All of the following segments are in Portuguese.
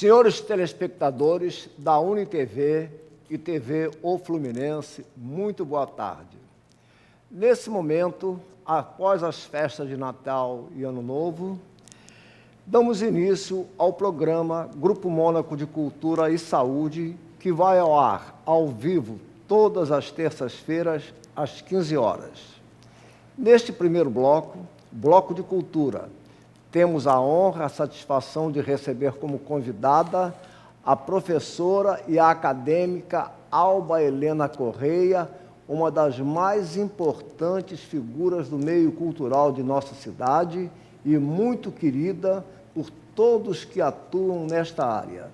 Senhores telespectadores da UniTV e TV O Fluminense, muito boa tarde. Nesse momento, após as festas de Natal e Ano Novo, damos início ao programa Grupo Mônaco de Cultura e Saúde, que vai ao ar, ao vivo, todas as terças-feiras, às 15 horas. Neste primeiro bloco, Bloco de Cultura, temos a honra, a satisfação de receber como convidada a professora e a acadêmica Alba Helena Correia, uma das mais importantes figuras do meio cultural de nossa cidade e muito querida por todos que atuam nesta área.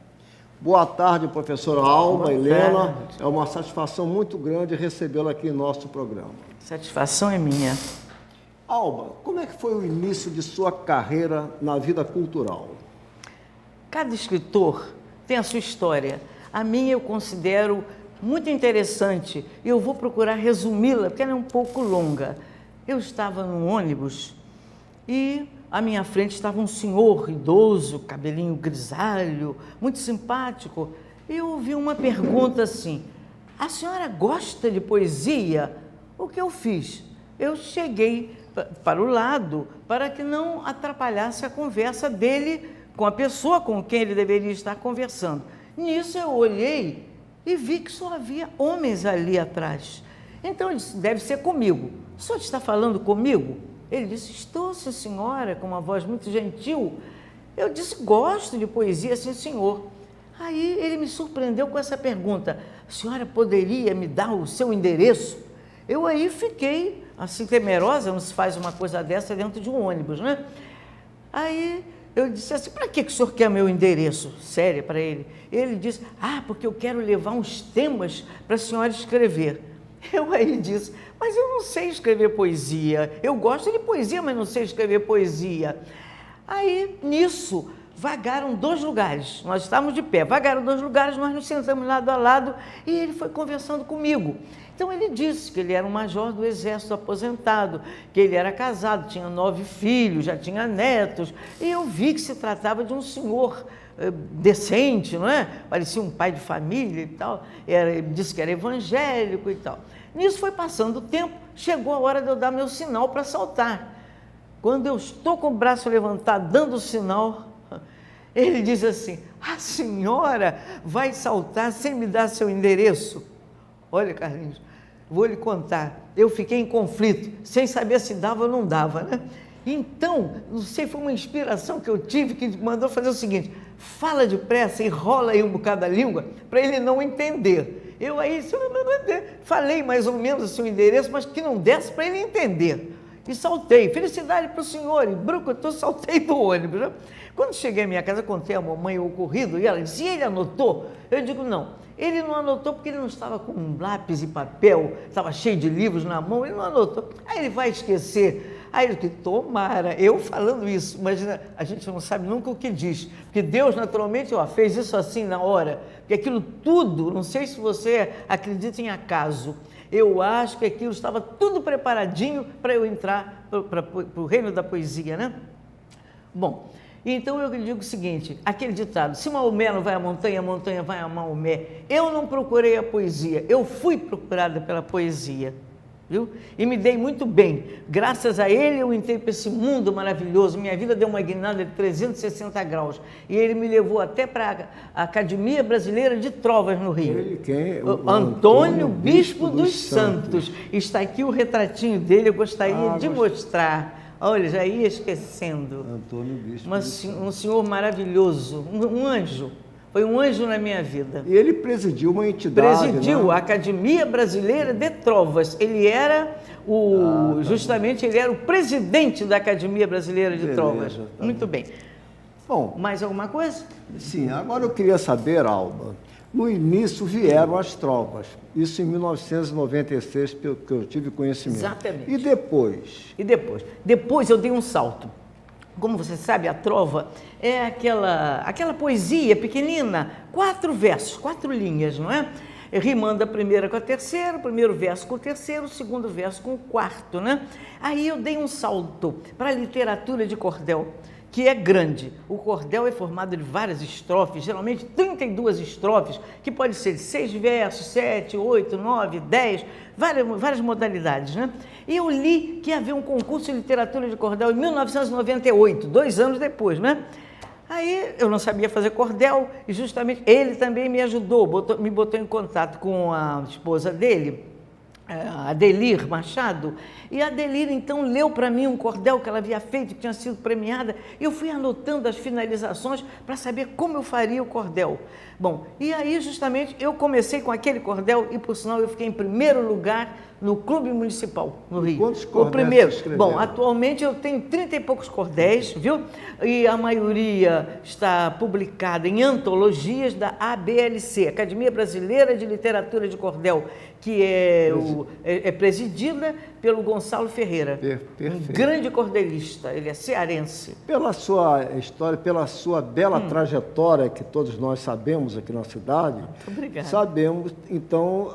Boa tarde, professora Alba Helena. É uma satisfação muito grande recebê-la aqui em nosso programa. Satisfação é minha. Alba, como é que foi o início de sua carreira na vida cultural? Cada escritor tem a sua história. A minha eu considero muito interessante e eu vou procurar resumi-la, porque ela é um pouco longa. Eu estava num ônibus e à minha frente estava um senhor idoso, cabelinho grisalho, muito simpático. E eu ouvi uma pergunta assim: a senhora gosta de poesia? O que eu fiz? Eu cheguei para o lado para que não atrapalhasse a conversa dele com a pessoa com quem ele deveria estar conversando. Nisso eu olhei e vi que só havia homens ali atrás. Então eu disse: deve ser comigo. O senhor está falando comigo? Ele disse: estou, sim, senhora, com uma voz muito gentil. Eu disse: gosto de poesia, sim, senhor. Aí ele me surpreendeu com essa pergunta: a senhora poderia me dar o seu endereço? Eu aí fiquei assim temerosa, não se faz uma coisa dessa dentro de um ônibus, né? Aí eu disse assim: para que o senhor quer meu endereço? Séria para ele. Ele disse: porque eu quero levar uns temas para a senhora escrever. Eu aí disse: mas eu não sei escrever poesia. Eu gosto de poesia, mas não sei escrever poesia. Aí, nisso, vagaram dois lugares. Nós estávamos de pé, vagaram dois lugares, nós nos sentamos lado a lado e ele foi conversando comigo. Então ele disse que ele era um major do exército aposentado, que ele era casado, tinha 9 filhos, já tinha netos, e eu vi que se tratava de um senhor decente, não é? Parecia um pai de família e tal, ele disse que era evangélico e tal. Nisso foi passando o tempo, chegou a hora de eu dar meu sinal para saltar. Quando eu estou com o braço levantado, dando o sinal, ele diz assim: a senhora vai saltar sem me dar seu endereço? Olha, Carlinhos, vou lhe contar, eu fiquei em conflito, sem saber se dava ou não dava, né? Então, não sei, foi uma inspiração que eu tive, que mandou fazer o seguinte: fala depressa, enrola aí um bocado a língua, para ele não entender. Eu aí falei mais ou menos assim o endereço, mas que não desse para ele entender. E saltei. Felicidade para o senhor, e brucutu, saltei do ônibus, né? Quando cheguei à minha casa, contei à mamãe o ocorrido, e ela disse: e ele anotou? Eu digo: não. Ele não anotou porque ele não estava com um lápis e papel, estava cheio de livros na mão, ele não anotou. Aí ele vai esquecer. Aí ele disse: tomara, eu falando isso, imagina, a gente não sabe nunca o que diz, porque Deus naturalmente fez isso assim na hora, porque aquilo tudo, não sei se você acredita em acaso, eu acho que aquilo estava tudo preparadinho para eu entrar para o reino da poesia, né? Bom, então eu digo o seguinte, aquele ditado: se Maomé não vai à montanha, a montanha vai a Maomé. Eu não procurei a poesia, eu fui procurada pela poesia, viu? E me dei muito bem. Graças a ele eu entrei para esse mundo maravilhoso, minha vida deu uma guinada de 360 graus. E ele me levou até para a Academia Brasileira de Trovas no Rio. Ele quem? O Antônio Bispo dos Santos. Está aqui o retratinho dele, eu gostaria de mostrar. Olha, já ia esquecendo. Antônio Bispo. Um senhor maravilhoso, um anjo. Foi um anjo na minha vida. E ele presidiu uma entidade, Presidiu, né? a Academia Brasileira de Trovas. Ele era justamente, ele era o presidente da Academia Brasileira de Trovas. Tá. Muito bem. Bom, mais alguma coisa? Sim, agora eu queria saber, Alba, no início vieram as trovas, isso em 1996, que eu tive conhecimento. Exatamente. E depois? Depois eu dei um salto. Como você sabe, a trova é aquela poesia pequenina, 4 versos, 4 linhas, não é? Rimando a primeira com a terceira, o primeiro verso com o terceiro, o segundo verso com o quarto, né? Aí eu dei um salto para a literatura de cordel. que é grande. O cordel é formado de várias estrofes, geralmente 32 estrofes, que pode ser de 6 versos, 7, 8, 9, 10, várias modalidades, né? E eu li que havia um concurso de literatura de cordel em 1998, 2 anos depois, né? Aí eu não sabia fazer cordel e justamente ele também me ajudou, me botou em contato com a esposa dele, a Adelir Machado, e a Adelir então leu para mim um cordel que ela havia feito, que tinha sido premiada, e eu fui anotando as finalizações para saber como eu faria o cordel. Bom, e aí justamente eu comecei com aquele cordel e por sinal eu fiquei em primeiro lugar no Clube Municipal, no Rio. Quantos cordéis o primeiro. você escreveu? Bom, atualmente eu tenho 30 e poucos cordéis, viu? E a maioria está publicada em antologias da ABLC, Academia Brasileira de Literatura de Cordel, que é presidida pelo Gonçalo Ferreira, um grande cordelista, ele é cearense. Pela sua história, pela sua bela trajetória, que todos nós sabemos aqui na cidade, Obrigada. sabemos, então,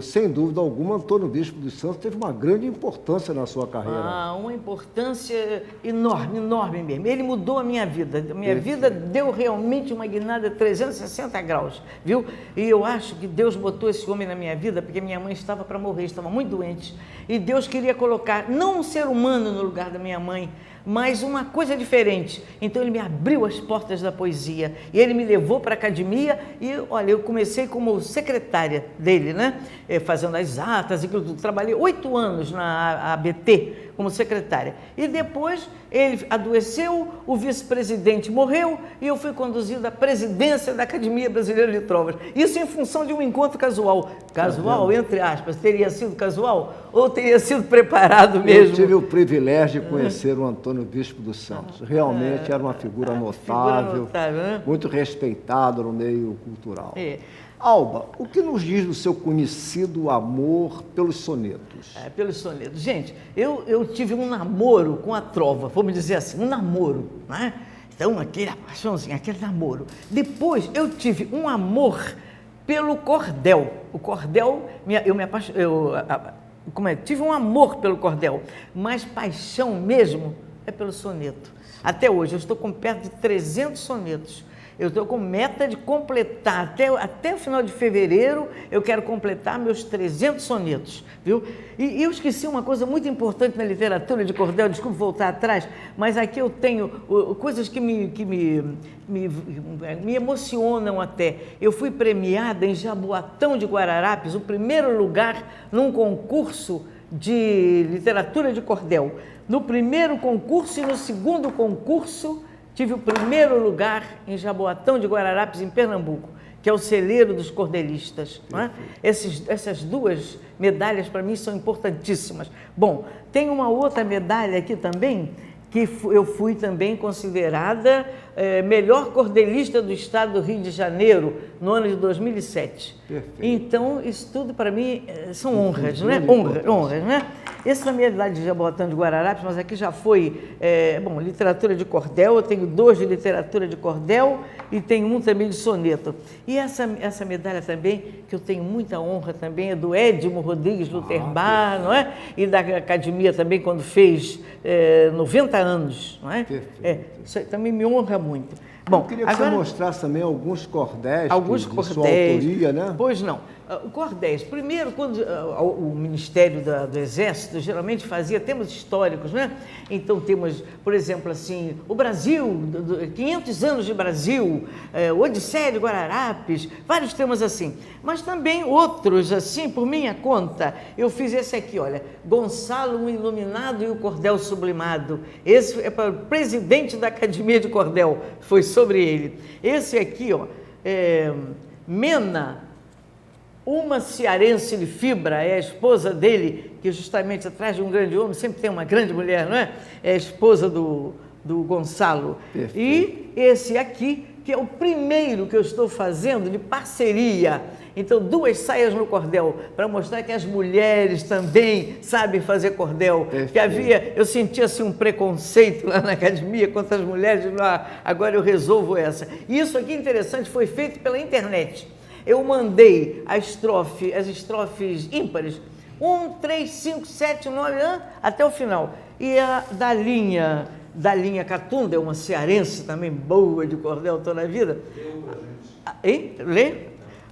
sem dúvida alguma, Antônio Bispo dos Santos teve uma grande importância na sua carreira. Uma importância enorme, enorme mesmo. Ele mudou a minha vida. A minha vida deu realmente uma guinada 360 graus, viu? E eu acho que Deus botou esse homem na minha vida porque minha mãe estava para morrer, estava muito doente. E Deus queria colocar, não um ser humano no lugar da minha mãe, mas uma coisa diferente. Então ele me abriu as portas da poesia e ele me levou para a academia e, olha, eu comecei como secretária dele, né? Fazendo as atas e tudo. Trabalhei 8 anos na ABT como secretária. E depois ele adoeceu, o vice-presidente morreu e eu fui conduzida à presidência da Academia Brasileira de Trovas. Isso em função de um encontro casual. Casual, entre aspas, teria sido casual ou teria sido preparado mesmo? Eu tive o privilégio de conhecer o Antônio Bispo dos Santos. Realmente era uma figura notável, né? muito respeitado no meio cultural. É. Alba, o que nos diz do seu conhecido amor pelos sonetos? Pelos sonetos. Gente, eu tive um namoro com a trova, vamos dizer assim, um namoro, né? Então, aquele paixãozinho, aquele namoro. Depois, eu tive um amor pelo cordel. O cordel, tive um amor pelo cordel, mas paixão mesmo é pelo soneto. Até hoje, eu estou com perto de 300 sonetos. Eu estou com meta de completar, até o final de fevereiro, eu quero completar meus 300 sonetos, viu? E eu esqueci uma coisa muito importante na literatura de cordel, desculpe voltar atrás, mas aqui eu tenho coisas que me emocionam até. Eu fui premiada em Jaboatão de Guararapes, o primeiro lugar num concurso de literatura de cordel. No primeiro concurso e no segundo concurso, tive o primeiro lugar em Jaboatão de Guararapes, em Pernambuco, que é o celeiro dos cordelistas. Não é? Essas 2 medalhas, para mim, são importantíssimas. Bom, tem uma outra medalha aqui também, que eu fui também considerada melhor cordelista do estado do Rio de Janeiro, no ano de 2007. Perfeito. Então, isso tudo, para mim, são honras, né? Honras, né? Esse na minha idade de Jaboatão de Guararapes, mas aqui já foi, literatura de cordel, eu tenho 2 de literatura de cordel e tenho um também de soneto. E essa medalha também, que eu tenho muita honra também, é do Edmo Rodrigues Luterbar, não é? E da Academia também, quando fez 90 anos, não é? Perfeito. Isso também me honra muito. Bom, eu queria que você mostrasse também alguns cordéis de sua autoria, né? Pois não. Cordéis. Primeiro, quando o Ministério do Exército geralmente fazia temas históricos, né? Então temos, por exemplo, assim, o Brasil, 500 anos de Brasil, Odisseia de Guararapes, vários temas assim. Mas também outros, assim, por minha conta. Eu fiz esse aqui, olha, Gonçalo, o Iluminado e o Cordel Sublimado. Esse é para o presidente da Academia de Cordel, foi sobre ele. Esse aqui, ó, Mena, uma cearense de fibra, é a esposa dele, que justamente atrás de um grande homem, sempre tem uma grande mulher, não é? É a esposa do Gonçalo. Perfeito. E esse aqui, que é o primeiro que eu estou fazendo de parceria. Então, 2 saias no cordel, para mostrar que as mulheres também sabem fazer cordel. Perfeito. Eu sentia assim, um preconceito lá na academia contra as mulheres, agora eu resolvo essa. E isso aqui interessante, foi feito pela internet. Eu mandei as estrofes ímpares, 1, 3, 5, 7, 9, até o final. E a da linha da linha Catunda, é uma cearense também boa de cordel toda a vida. Hein? Lê?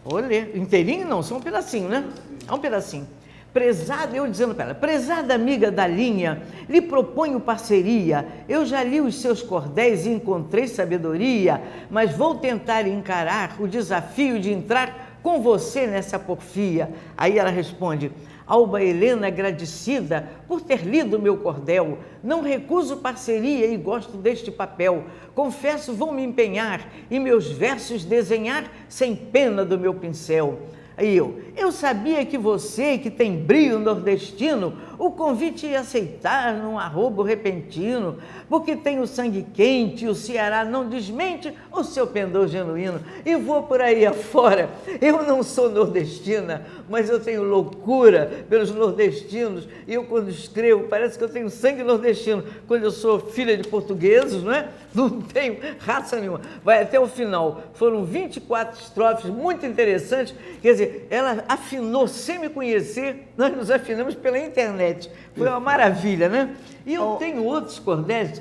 Vou ler. Inteirinho não, só um pedacinho, né? É um pedacinho. Prezada, eu dizendo para ela, prezada amiga da linha, lhe proponho parceria. Eu já li os seus cordéis e encontrei sabedoria, mas vou tentar encarar o desafio de entrar com você nessa porfia. Aí ela responde: Alba Helena, agradecida por ter lido meu cordel, não recuso parceria e gosto deste papel. Confesso, vou me empenhar e meus versos desenhar sem pena do meu pincel. Aí eu sabia que você, que tem brio nordestino, o convite ia aceitar num arrobo repentino, porque tem o sangue quente e o Ceará não desmente o seu pendor genuíno. E vou por aí afora, eu não sou nordestina, mas eu tenho loucura pelos nordestinos, e eu quando escrevo, parece que eu tenho sangue nordestino, quando eu sou filha de portugueses, não é? Não tenho raça nenhuma. Vai até o final, foram 24 estrofes muito interessantes, quer dizer, ela afinou sem me conhecer, nós nos afinamos pela internet. Foi uma maravilha, né? E eu tenho outros cordéis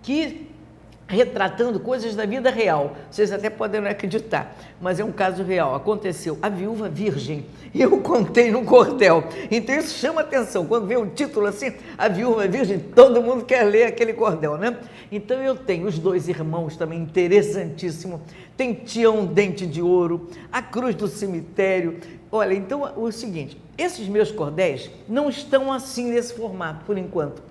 que retratando coisas da vida real. Vocês até podem não acreditar, mas é um caso real. Aconteceu a viúva virgem, e eu contei no cordel. Então isso chama atenção. Quando vê um título assim, a viúva virgem, todo mundo quer ler aquele cordel, né? Então eu tenho os dois irmãos também, interessantíssimo. Tem Tião Dente de Ouro, a Cruz do Cemitério. Olha, então o seguinte, esses meus cordéis não estão assim nesse formato, por enquanto.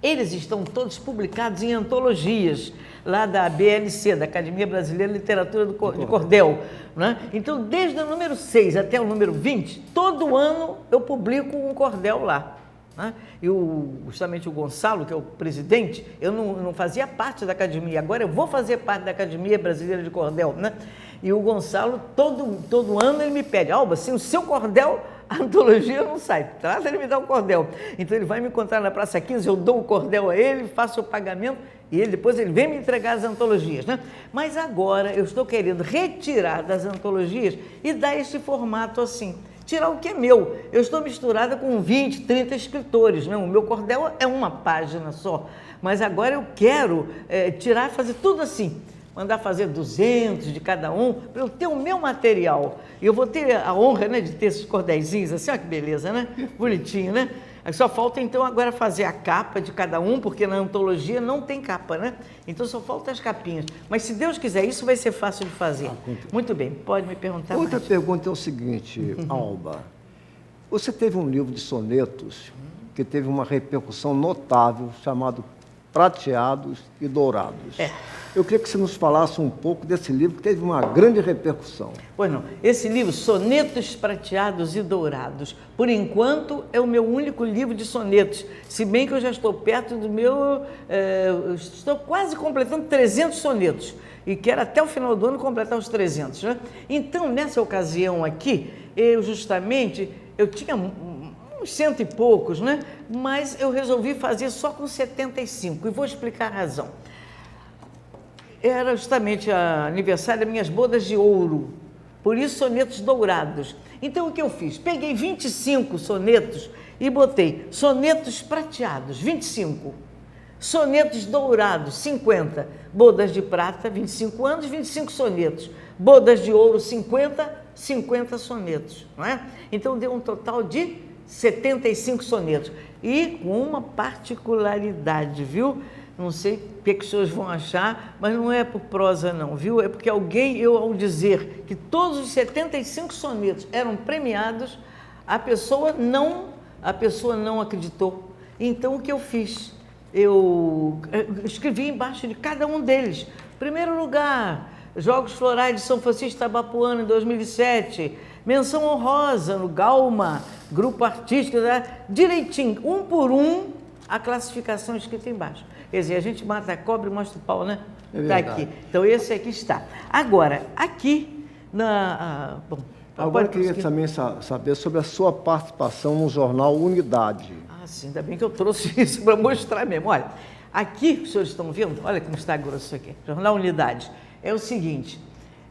Eles estão todos publicados em antologias, lá da BLC, da Academia Brasileira de Literatura de Cordel, né? Então, desde o número 6 até o número 20, todo ano eu publico um cordel lá, né? E justamente o Gonçalo, que é o presidente, eu não fazia parte da academia, agora eu vou fazer parte da Academia Brasileira de Cordel, né? E o Gonçalo, todo ano ele me pede: Alba, se o seu cordel, a antologia não sai, trata ele me dar um cordel. Então ele vai me encontrar na Praça 15, eu dou o cordel a ele, faço o pagamento e depois ele vem me entregar as antologias, né? Mas agora eu estou querendo retirar das antologias e dar esse formato assim, tirar o que é meu. Eu estou misturada com 20, 30 escritores, né? O meu cordel é uma página só, mas agora eu quero tirar e fazer tudo assim. Mandar fazer 200 de cada um, para eu ter o meu material. E eu vou ter a honra, né, de ter esses cordéisinhos, assim, olha que beleza, né? Bonitinho, né? Aí só falta, então, agora fazer a capa de cada um, porque na antologia não tem capa, né? Então só falta as capinhas. Mas se Deus quiser, isso vai ser fácil de fazer. Muito bem, pode me perguntar mais. Outra pergunta é o seguinte, Alba. Você teve um livro de sonetos que teve uma repercussão notável, chamado Prateados e Dourados. Eu queria que você nos falasse um pouco desse livro, que teve uma grande repercussão. Pois não, esse livro, Sonetos Prateados e Dourados, por enquanto é o meu único livro de sonetos, se bem que eu já estou perto do meu, estou quase completando 300 sonetos, e quero até o final do ano completar os 300, né? Então, nessa ocasião aqui, eu tinha uns 100 e poucos, né? Mas eu resolvi fazer só com 75, e vou explicar a razão. Era justamente o aniversário das minhas bodas de ouro, por isso sonetos dourados. Então o que eu fiz? Peguei 25 sonetos e botei sonetos prateados, 25, sonetos dourados, 50, bodas de prata, 25 anos, 25 sonetos, bodas de ouro, 50, 50 sonetos, não é? Então deu um total de 75 sonetos, e com uma particularidade, viu? Não sei o que os senhores vão achar, mas não é por prosa não, viu? É porque ao dizer que todos os 75 sonetos eram premiados, a pessoa não acreditou. Então, o que eu fiz? Eu escrevi embaixo de cada um deles. Primeiro lugar, Jogos Florais de São Francisco Tabapuana, em 2007. Menção honrosa no Galma, grupo artístico, direitinho, um por um, a classificação escrita embaixo. Quer dizer, a gente mata a cobra e mostra o pau, né? Está aqui. Então, esse aqui está. Agora, aqui, agora eu queria também saber sobre a sua participação no jornal Unidade. Ah, sim, ainda bem que eu trouxe isso para mostrar mesmo. Olha, aqui, os senhores estão vendo? Olha como está grosso aqui. Jornal Unidade. É o seguinte,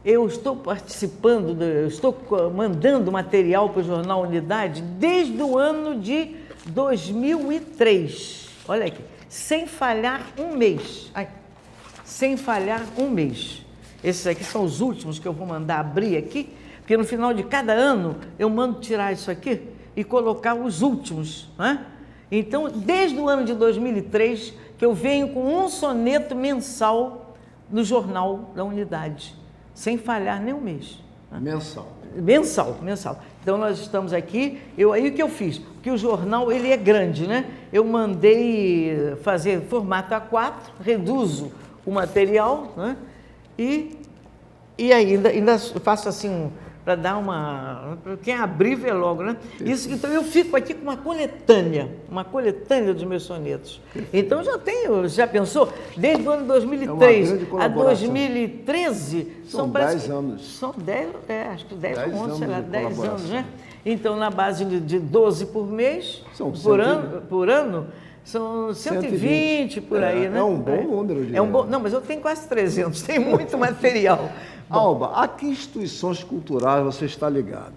eu estou participando, eu estou mandando material para o Jornal Unidade desde o ano de 2003. Olha aqui, sem falhar um mês. Ai, sem falhar um mês. Esses aqui são os últimos que eu vou mandar abrir aqui, porque no final de cada ano eu mando tirar isso aqui e colocar os últimos, né? Então, desde o ano de 2003, que eu venho com um soneto mensal no Jornal da Unidade, sem falhar nem um mês. Né? Mensal. Então, nós estamos aqui, aí o que eu fiz? Porque o jornal, ele é grande, né? Eu mandei fazer formato A4, reduzo o material, né? E ainda faço assim, para dar para quem abrir ver logo, né? Isso, então eu fico aqui com uma coletânea dos meus sonetos. Então já pensou? Desde o ano 2003 a 2013, são 10 anos. São 10, acho que 10 ou 11, sei lá, 10 anos, né? Então, na base de 12 por mês, por ano, são 120 por aí, né? É um bom número. Não, mas eu tenho quase 300, tem muito material. Alba, a que instituições culturais você está ligada?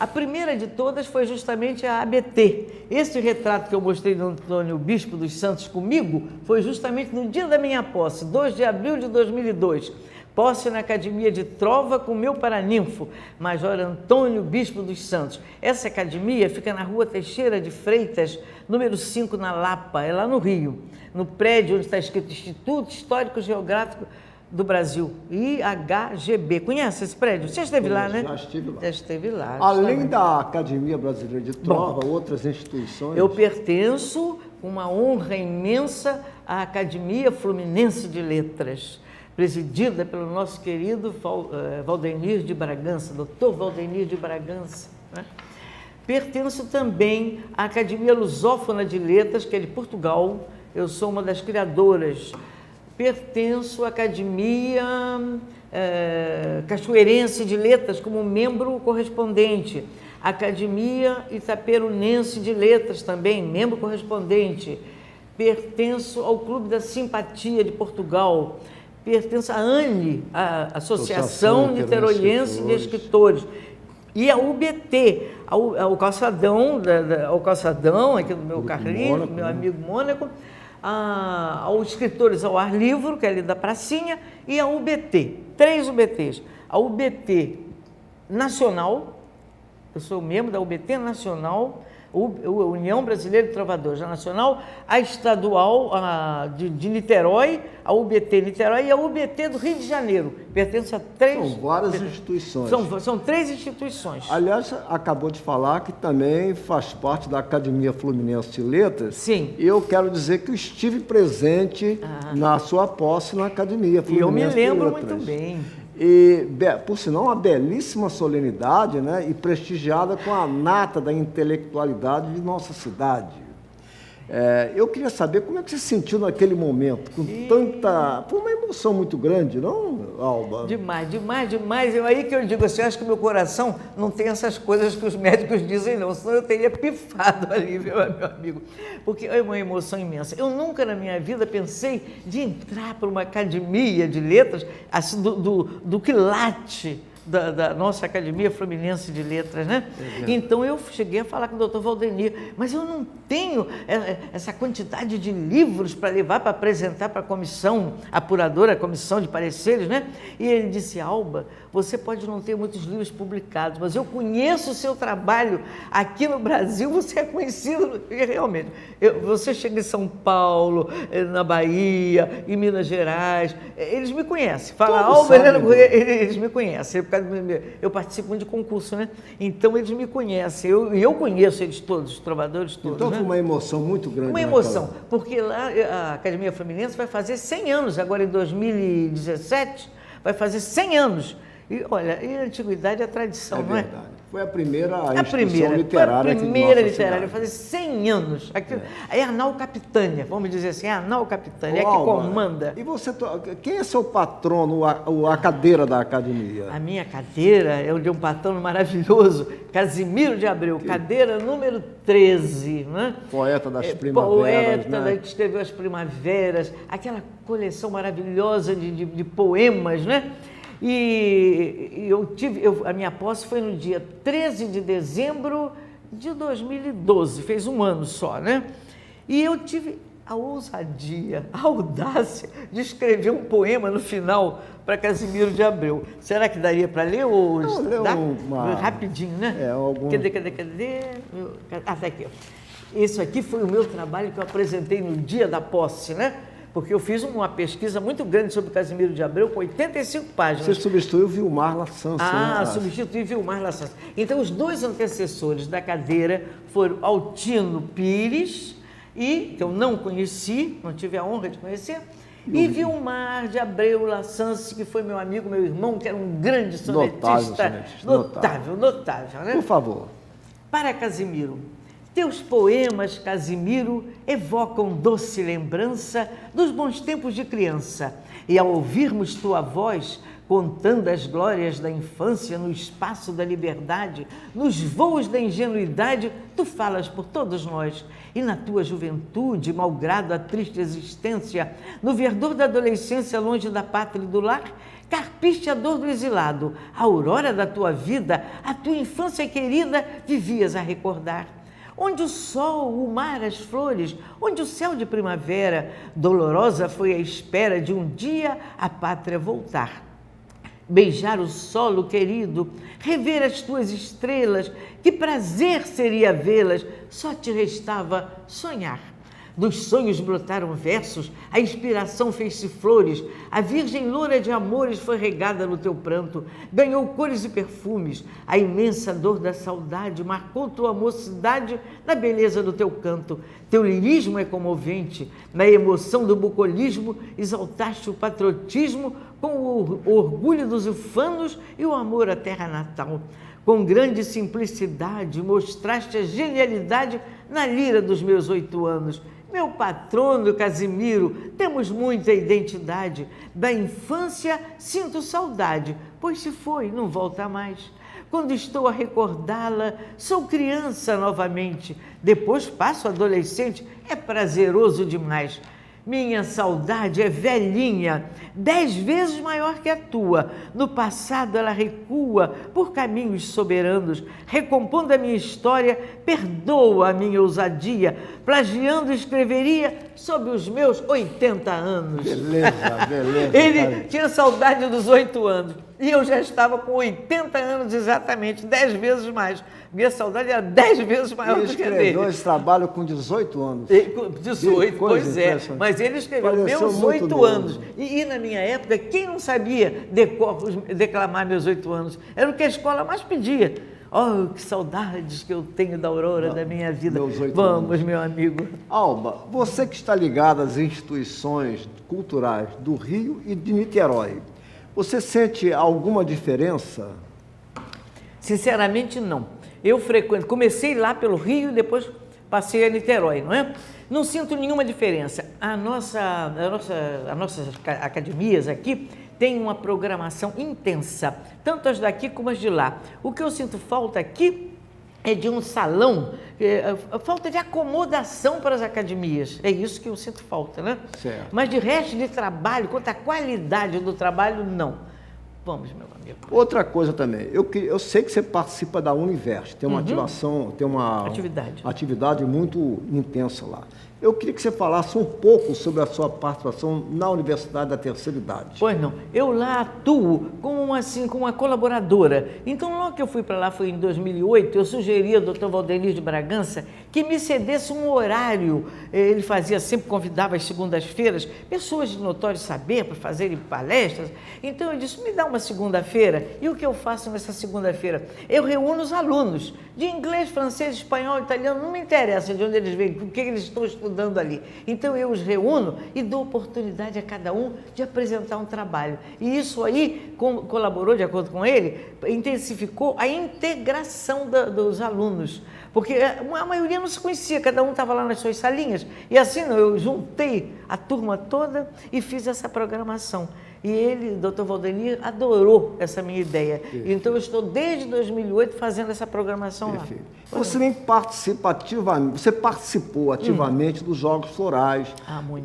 A primeira de todas foi justamente a ABT. Esse retrato que eu mostrei do Antônio Bispo dos Santos comigo foi justamente no dia da minha posse, 2 de abril de 2002. Posse na Academia de Trova com meu paraninfo, Major Antônio Bispo dos Santos. Essa academia fica na Rua Teixeira de Freitas, número 5, na Lapa, é lá no Rio, no prédio onde está escrito Instituto Histórico Geográfico do Brasil, IHGB. Conhece esse prédio? Você esteve lá, né? Já estive lá. Já esteve lá. Além da Academia Brasileira de Trova, outras instituições? Eu pertenço, com uma honra imensa, à Academia Fluminense de Letras, presidida pelo nosso querido Valdenir de Bragança, doutor Valdenir de Bragança. Né? Pertenço também à Academia Lusófona de Letras, que é de Portugal. Eu sou uma das criadoras. Pertenço à Academia Cachoeirense de Letras como membro correspondente. Academia Itaperunense de Letras também, membro correspondente. Pertenço ao Clube da Simpatia de Portugal. Pertenço à ANE, a Associação Niteroiense de Escritores. E a UBT, ao Calçadão, aqui do meu Carlinhos, meu amigo Mônaco, aos Escritores ao Ar Livre, que é ali da Pracinha, e a UBT, 3 UBTs. A UBT Nacional, eu sou membro da UBT Nacional, União Brasileira de Trovadores, a Nacional, a Estadual de Niterói, a UBT Niterói e a UBT do Rio de Janeiro. Pertence a 3... São várias instituições. São 3 instituições. Aliás, acabou de falar que também faz parte da Academia Fluminense de Letras. Sim. E eu quero dizer que eu estive presente na sua posse na Academia Fluminense de Letras. E eu me lembro muito bem. E, por sinal, uma belíssima solenidade, né? E prestigiada com a nata da intelectualidade de nossa cidade. Eu queria saber como é que você se sentiu naquele momento, com tanta... Foi uma emoção muito grande, não, Alba? Demais. Aí que eu digo assim, acho que meu coração não tem essas coisas que os médicos dizem não, senão eu teria pifado ali, meu amigo. Porque é uma emoção imensa. Eu nunca na minha vida pensei de entrar para uma academia de letras, assim, do quilate da nossa Academia Fluminense de Letras, né? Então eu cheguei a falar com o doutor Valdenir, mas eu não tenho essa quantidade de livros para levar para apresentar para a comissão apuradora, a comissão de pareceres, né? E ele disse, Alba, você pode não ter muitos livros publicados, mas eu conheço o seu trabalho aqui no Brasil, você é conhecido, realmente. Você chega em São Paulo, na Bahia, em Minas Gerais, eles me conhecem. Fala, Alba, eles me conhecem. Eu participo muito de concurso, né? Então eles me conhecem, eu conheço eles todos, os trovadores todos. Então foi uma emoção muito grande. Uma emoção, porque lá a Academia Fluminense vai fazer 100 anos, agora em 2017, vai fazer 100 anos. E olha, e a antiguidade é a tradição, não é? Verdade. Foi a primeira instituição literária aqui de nossa cidade. Foi a primeira literária, fazer 100 anos. É a Nau Capitânia, vamos dizer assim, é a Nau Capitânia, é que comanda. E você, quem é seu patrono, a cadeira da academia? A minha cadeira é de um patrono maravilhoso, Casimiro de Abreu, cadeira número 13. Né? Poeta das primaveras. Poeta que escreveu as primaveras, aquela coleção maravilhosa de poemas, né? E a minha posse foi no dia 13 de dezembro de 2012, fez um ano só, né? E eu tive a ousadia, a audácia de escrever um poema no final para Casimiro de Abreu. Será que daria para ler ou dá? Rapidinho, né? Algum... Cadê? Ah, tá aqui. Esse aqui foi o meu trabalho que eu apresentei no dia da posse, né? Porque eu fiz uma pesquisa muito grande sobre Casimiro de Abreu, com 85 páginas. Você substituiu Vilmar Lassance. Substituí Vilmar Lassance. Então, os dois antecessores da cadeira foram Altino Pires, que eu não conheci, não tive a honra de conhecer, e Vilmar de Abreu Lassance, que foi meu amigo, meu irmão, que era um grande sonetista. Notável, né? Por favor. Para Casimiro. Teus poemas, Casimiro, evocam doce lembrança dos bons tempos de criança. E ao ouvirmos tua voz, contando as glórias da infância no espaço da liberdade, nos voos da ingenuidade, tu falas por todos nós. E na tua juventude, malgrado a triste existência, no verdor da adolescência longe da pátria e do lar, carpiste a dor do exilado, a aurora da tua vida, a tua infância querida, vivias a recordar. Onde o sol, o mar, as flores, onde o céu de primavera, dolorosa foi a espera de um dia a pátria voltar. Beijar o solo querido, rever as tuas estrelas, que prazer seria vê-las, só te restava sonhar. Dos sonhos brotaram versos, a inspiração fez-se flores, a virgem loura de amores foi regada no teu pranto, ganhou cores e perfumes, a imensa dor da saudade marcou tua mocidade na beleza do teu canto. Teu lirismo é comovente, na emoção do bucolismo exaltaste o patriotismo com o orgulho dos ufanos e o amor à terra natal. Com grande simplicidade mostraste a genialidade na lira dos meus 8 anos. Meu patrono Casimiro, temos muita identidade. Da infância sinto saudade, pois se foi, não volta mais. Quando estou a recordá-la, sou criança novamente. Depois passo adolescente, é prazeroso demais. Minha saudade é velhinha, 10 vezes maior que a tua. No passado ela recua por caminhos soberanos, recompondo a minha história, perdoa a minha ousadia, plagiando escreveria sobre os meus 80 anos. Beleza. Ele tinha saudade dos 8 anos e eu já estava com 80 anos exatamente, 10 vezes mais. Minha saudade era 10 vezes maior do que a dele. Ele escreveu esse trabalho com 18 anos. 18, pois é. Mas ele escreveu meus 8 anos. E na minha época, quem não sabia declamar meus 8 anos? Era o que a escola mais pedia. Oh, que saudades que eu tenho da aurora da minha vida. Vamos, meu amigo. Alba, você que está ligada às instituições culturais do Rio e de Niterói, você sente alguma diferença? Sinceramente, não. Eu comecei lá pelo Rio e depois passei a Niterói, não é? Não sinto nenhuma diferença. As nossas academias aqui têm uma programação intensa, tanto as daqui como as de lá. O que eu sinto falta aqui é de um salão, falta de acomodação para as academias. É isso que eu sinto falta, né? Certo. Mas de resto de trabalho, quanto à qualidade do trabalho, não. Vamos, meu amigo. Outra coisa também, eu sei que você participa da Universo, tem uma tem uma atividade muito intensa lá. Eu queria que você falasse um pouco sobre a sua participação na Universidade da Terceira Idade. Pois não, eu lá atuo como uma colaboradora. Então, logo que eu fui para lá, foi em 2008, eu sugeri ao Dr. Valdenir de Bragança que me cedesse um horário. Ele convidava às segundas-feiras pessoas de notório saber para fazerem palestras. Então, eu disse, me dá uma segunda-feira. E o que eu faço nessa segunda-feira? Eu reúno os alunos de inglês, francês, espanhol, italiano, não me interessa de onde eles vêm, o que eles estão estudando ali. Então, eu os reúno e dou oportunidade a cada um de apresentar um trabalho. E isso aí colaborou, de acordo com ele, intensificou a integração dos alunos. Porque a maioria não se conhecia, cada um estava lá nas suas salinhas. E assim, eu juntei a turma toda e fiz essa programação. E ele, Dr. Valdenir, adorou essa minha ideia. Perfeito. Então, eu estou desde 2008 fazendo essa programação. Perfeito. Lá. Você participou ativamente dos Jogos Florais,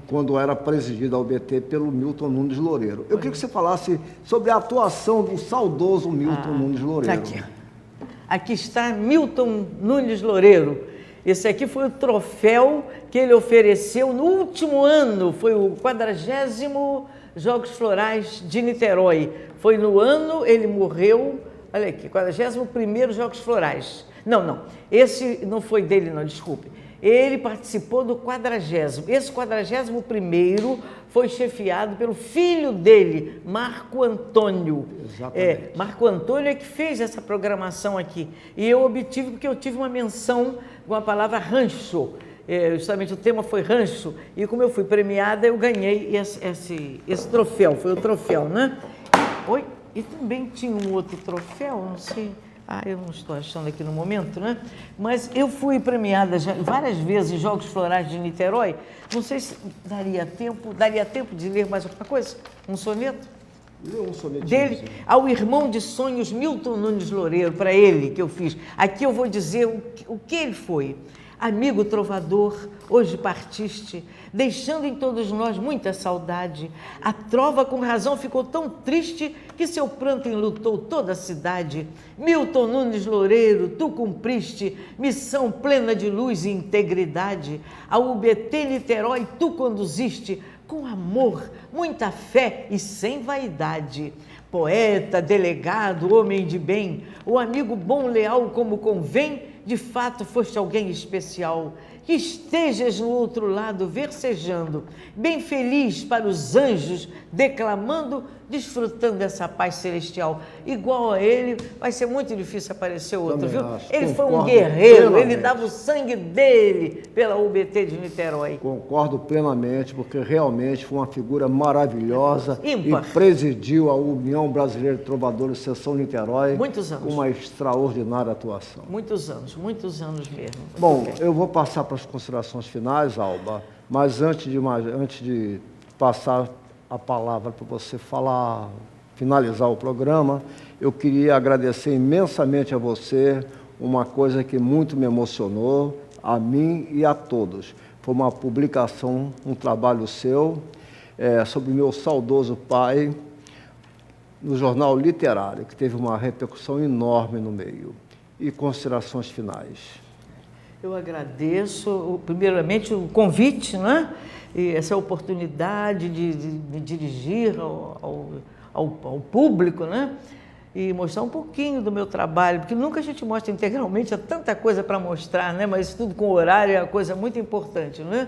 quando era presidido a UBT pelo Milton Nunes Loureiro. Eu queria que você falasse sobre a atuação do saudoso Milton Nunes Loureiro. Tá aqui. Aqui está Milton Nunes Loureiro. Esse aqui foi o troféu que ele ofereceu no último ano, foi o 40º Jogos Florais de Niterói. Foi no ano, ele morreu, olha aqui, 41º Jogos Florais. Não, esse não foi dele não, desculpe. Ele participou do 40º. Esse 41º foi chefiado pelo filho dele, Marco Antônio. Exatamente. Marco Antônio é que fez essa programação aqui. E eu obtive, porque eu tive uma menção com a palavra rancho. Justamente o tema foi rancho. E como eu fui premiada, eu ganhei esse troféu. Foi o troféu, né? E também tinha um outro troféu, não sei... eu não estou achando aqui no momento, né? Mas eu fui premiada já várias vezes em Jogos Florais de Niterói. Não sei se daria tempo de ler mais alguma coisa? Um soneto? Um sonetinho. Dele, ao irmão de sonhos Milton Nunes Loureiro, para ele que eu fiz. Aqui eu vou dizer o que ele foi. Amigo trovador, hoje partiste, deixando em todos nós muita saudade. A trova com razão ficou tão triste que seu pranto enlutou toda a cidade. Milton Nunes Loureiro, tu cumpriste missão plena de luz e integridade. A UBT Niterói tu conduziste com amor, muita fé e sem vaidade. Poeta, delegado, homem de bem, o amigo bom, leal como convém, de fato foste alguém especial. Que estejas no outro lado versejando, bem feliz para os anjos, declamando, desfrutando dessa paz celestial. Igual a ele, vai ser muito difícil aparecer outro, Também viu? acho. Ele foi um Concordo guerreiro, ele plenamente. dava o sangue dele pela UBT de Niterói. Concordo plenamente, porque realmente foi uma figura maravilhosa Ímpar. e presidiu a União Brasileira de Trovadores Seção Niterói Muitos anos. com uma extraordinária atuação. Muitos anos mesmo. Bom, eu vou passar para as considerações finais, Alba, mas antes de passar a palavra para você falar, finalizar o programa, eu queria agradecer imensamente a você, uma coisa que muito me emocionou, a mim e a todos. Foi uma publicação, um trabalho seu, sobre meu saudoso pai, no jornal literário, que teve uma repercussão enorme no meio. E considerações finais. Eu agradeço, primeiramente, o convite, né? E essa oportunidade de me dirigir ao público, né? E mostrar um pouquinho do meu trabalho, porque nunca a gente mostra integralmente, há tanta coisa para mostrar, né? Mas tudo com horário é uma coisa muito importante, né?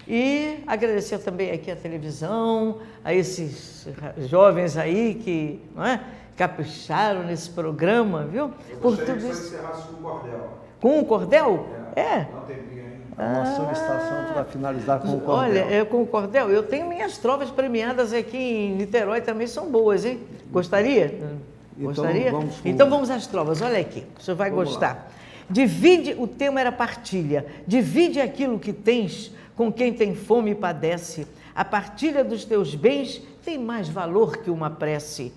E agradecer também aqui à televisão, a esses jovens aí que, não é, capricharam nesse programa, viu? Por tudo isso. Encerrasse com o cordel. Com o cordel? Não tem ninguém ainda. Uma solicitação para finalizar com o cordel. Olha, com o cordel, eu tenho minhas trovas premiadas aqui em Niterói, também são boas, hein? Gostaria? Gostaria? Então vamos às trovas, olha aqui, o senhor vai gostar. Divide, o tema era partilha, divide aquilo que tens com quem tem fome e padece. A partilha dos teus bens tem mais valor que uma prece.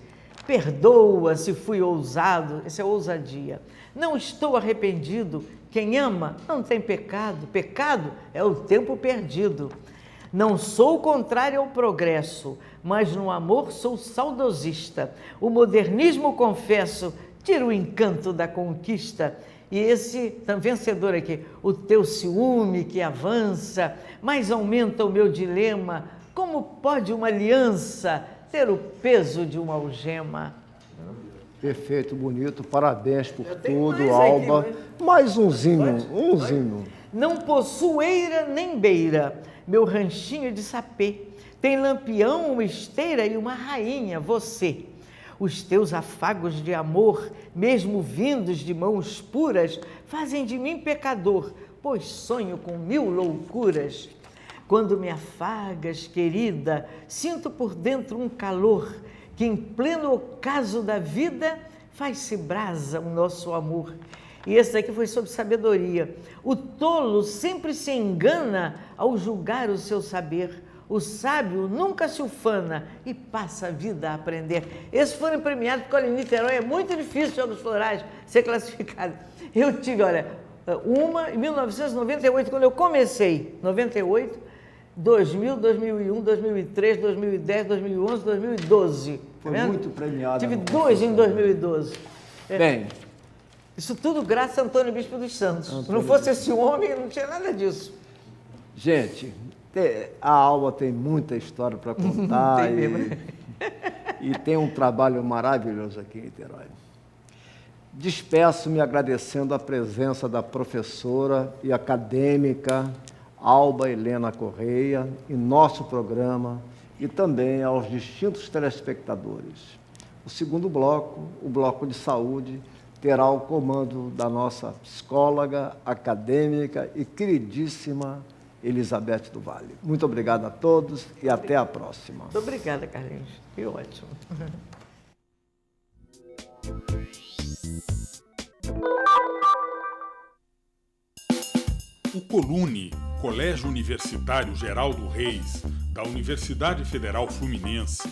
Perdoa se fui ousado, essa é ousadia. Não estou arrependido, quem ama não tem pecado, pecado é o tempo perdido. Não sou contrário ao progresso, mas no amor sou saudosista. O modernismo, confesso, tira o encanto da conquista. E esse vencedor aqui, o teu ciúme que avança, mais aumenta o meu dilema. Como pode uma aliança ter o peso de uma algema? Perfeito, bonito, parabéns por tudo, mais Alba. aqui, Mais umzinho. Não possuo eira nem beira, meu ranchinho de sapê. Tem lampião, uma esteira e uma rainha, você. Os teus afagos de amor, mesmo vindos de mãos puras, fazem de mim pecador, pois sonho com 1000 loucuras. Quando me afagas, querida, sinto por dentro um calor que em pleno ocaso da vida faz-se brasa o nosso amor. E esse daqui foi sobre sabedoria. O tolo sempre se engana ao julgar o seu saber. O sábio nunca se ufana e passa a vida a aprender. Esses foram premiados, porque olha, em Niterói é muito difícil Jogos Florais ser classificado. Eu tive, olha, uma em 1998, quando eu comecei, 98, 2000, 2001, 2003, 2010, 2011, 2012. Foi muito premiado. Tive 2 em 2012. Bem, Isso tudo graças a Antônio Bispo dos Santos. Se não fosse esse homem, não tinha nada disso. Gente, a Alba tem muita história para contar e tem um trabalho maravilhoso aqui em Niterói. Despeço-me agradecendo a presença da professora e acadêmica Alba Helena Correia em nosso programa e também aos distintos telespectadores. O segundo bloco, o bloco de saúde, terá o comando da nossa psicóloga, acadêmica e queridíssima Elizabeth do Vale. Muito obrigado a todos e até a próxima. Muito obrigada, Carlinhos. Que ótimo. O Colune, Colégio Universitário Geraldo Reis, da Universidade Federal Fluminense,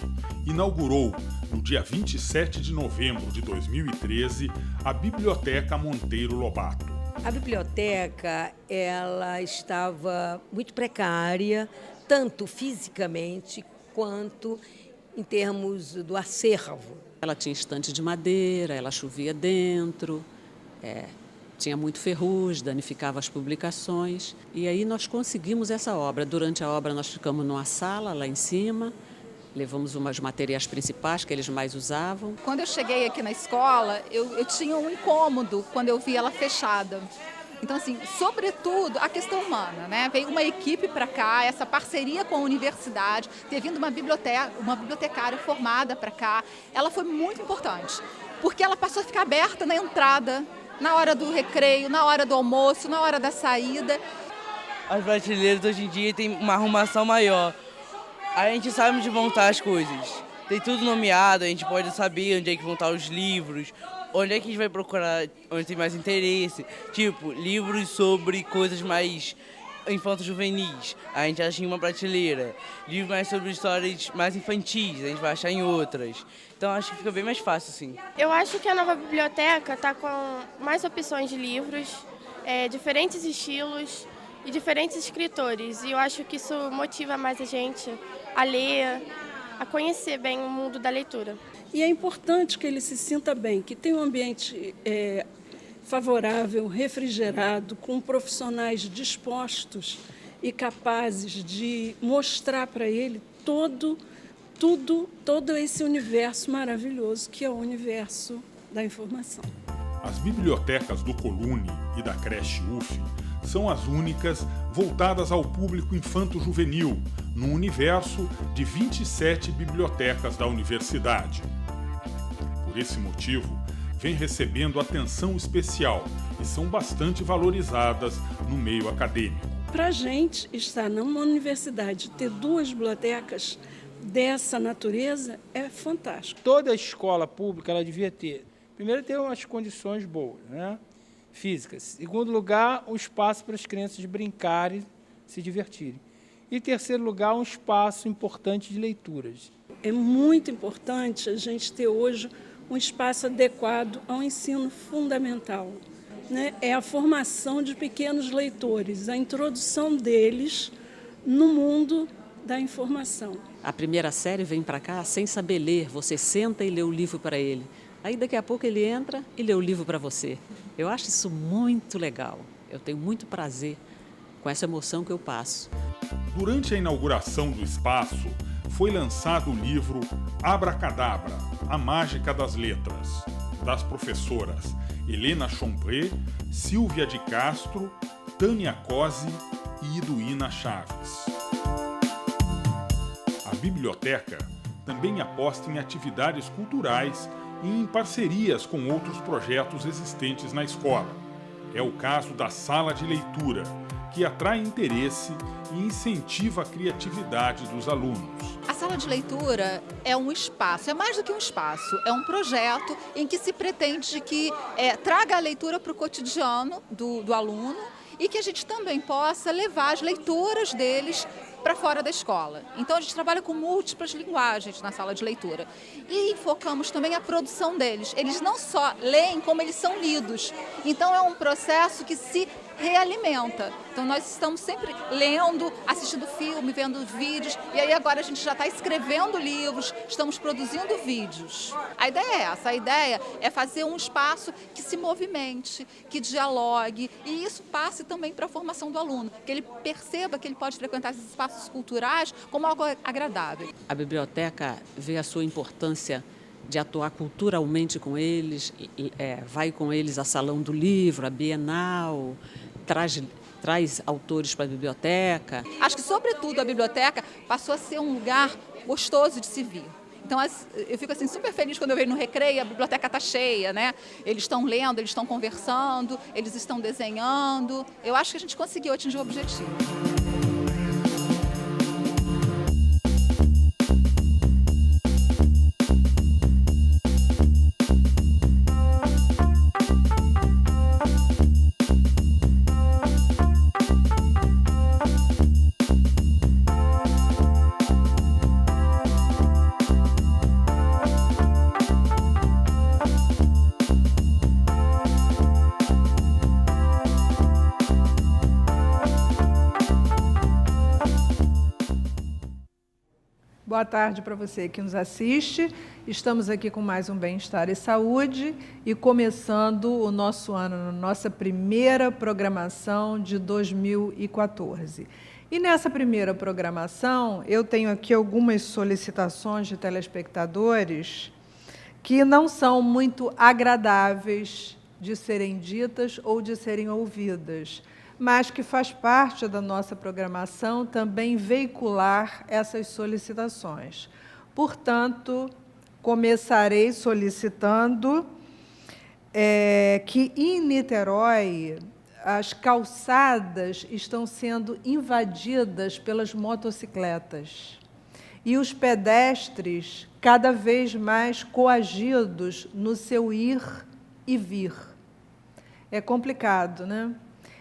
inaugurou, no dia 27 de novembro de 2013, a Biblioteca Monteiro Lobato. A biblioteca, ela estava muito precária, tanto fisicamente quanto em termos do acervo. Ela tinha estante de madeira, ela chovia dentro, tinha muito ferrugem, danificava as publicações. E aí nós conseguimos essa obra. Durante a obra nós ficamos numa sala lá em cima, levamos umas materiais principais que eles mais usavam. Quando eu cheguei aqui na escola, eu tinha um incômodo quando eu vi ela fechada. Então, assim, sobretudo a questão humana, né? Veio uma equipe para cá, essa parceria com a universidade, ter vindo uma bibliotecária formada para cá, ela foi muito importante, porque ela passou a ficar aberta na entrada, na hora do recreio, na hora do almoço, na hora da saída. As prateleiras hoje em dia têm uma arrumação maior. A gente sabe onde vão estar as coisas. Tem tudo nomeado, a gente pode saber onde é que vão estar os livros, onde é que a gente vai procurar, onde tem mais interesse. Tipo, livros sobre coisas mais infanto-juvenis, a gente acha em uma prateleira. Livros mais sobre histórias mais infantis, a gente vai achar em outras. Então acho que fica bem mais fácil, assim. Eu acho que a nova biblioteca está com mais opções de livros, diferentes estilos e diferentes escritores. E eu acho que isso motiva mais a gente a ler, a conhecer bem o mundo da leitura. E é importante que ele se sinta bem, que tenha um ambiente favorável, refrigerado, com profissionais dispostos e capazes de mostrar para ele todo esse universo maravilhoso que é o universo da informação. As bibliotecas do Colune e da creche UF são as únicas voltadas ao público infanto-juvenil, no universo de 27 bibliotecas da universidade. Por esse motivo, vem recebendo atenção especial e são bastante valorizadas no meio acadêmico. Para a gente estar numa universidade, ter duas bibliotecas dessa natureza é fantástico. Toda escola pública ela devia ter, primeiro, ter umas condições boas, né? Físicas. Segundo lugar, um espaço para as crianças brincarem, se divertirem. E terceiro lugar, um espaço importante de leituras. É muito importante a gente ter hoje um espaço adequado ao ensino fundamental, né? É a formação de pequenos leitores, a introdução deles no mundo da informação. A primeira série vem para cá sem saber ler, você senta e lê o livro para ele. Aí daqui a pouco ele entra e lê o livro para você. Eu acho isso muito legal. Eu tenho muito prazer com essa emoção que eu passo. Durante a inauguração do espaço, foi lançado o livro Abracadabra, a Mágica das Letras, das professoras Helena Chompré, Silvia de Castro, Tânia Cosi e Iduína Chaves. A biblioteca também aposta em atividades culturais e em parcerias com outros projetos existentes na escola. É o caso da Sala de Leitura, que atrai interesse e incentiva a criatividade dos alunos. A sala de leitura é um espaço, é mais do que um espaço, é um projeto em que se pretende que traga a leitura para o cotidiano do aluno e que a gente também possa levar as leituras deles para fora da escola. Então a gente trabalha com múltiplas linguagens na sala de leitura e focamos também a produção deles. Eles não só leem, como eles são lidos. Então é um processo que se realimenta. Então nós estamos sempre lendo, assistindo filme, vendo vídeos, e aí agora a gente já está escrevendo livros, estamos produzindo vídeos. A ideia é essa, a ideia é fazer um espaço que se movimente, que dialogue, e isso passe também para a formação do aluno, que ele perceba que ele pode frequentar esses espaços culturais como algo agradável. A biblioteca vê a sua importância de atuar culturalmente com eles, vai com eles a Salão do Livro, a Bienal, traz autores para a biblioteca. Acho que, sobretudo, a biblioteca passou a ser um lugar gostoso de se vir. Então, eu fico assim, super feliz quando eu vejo no Recreio, a biblioteca está cheia, né? Eles estão lendo, eles estão conversando, eles estão desenhando. Eu acho que a gente conseguiu atingir o objetivo. Boa tarde para você que nos assiste. Estamos aqui com mais um Bem-Estar e Saúde e começando o nosso ano, nossa primeira programação de 2014. E nessa primeira programação, eu tenho aqui algumas solicitações de telespectadores que não são muito agradáveis de serem ditas ou de serem ouvidas, mas que faz parte da nossa programação também veicular essas solicitações. Portanto, começarei solicitando que em Niterói as calçadas estão sendo invadidas pelas motocicletas e os pedestres cada vez mais coagidos no seu ir e vir. É complicado, né?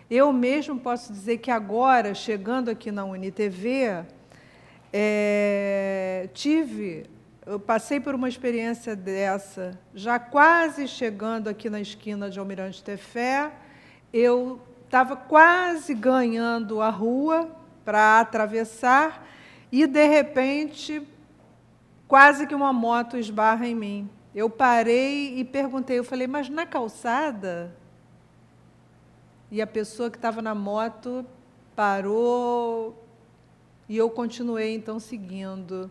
Eu mesmo posso dizer que agora, chegando aqui na UniTV, eu passei por uma experiência dessa, já quase chegando aqui na esquina de Almirante Tefé, eu estava quase ganhando a rua para atravessar e, de repente, quase que uma moto esbarra em mim. Eu parei e perguntei, eu falei, mas na calçada? E a pessoa que estava na moto parou e eu continuei, então, seguindo.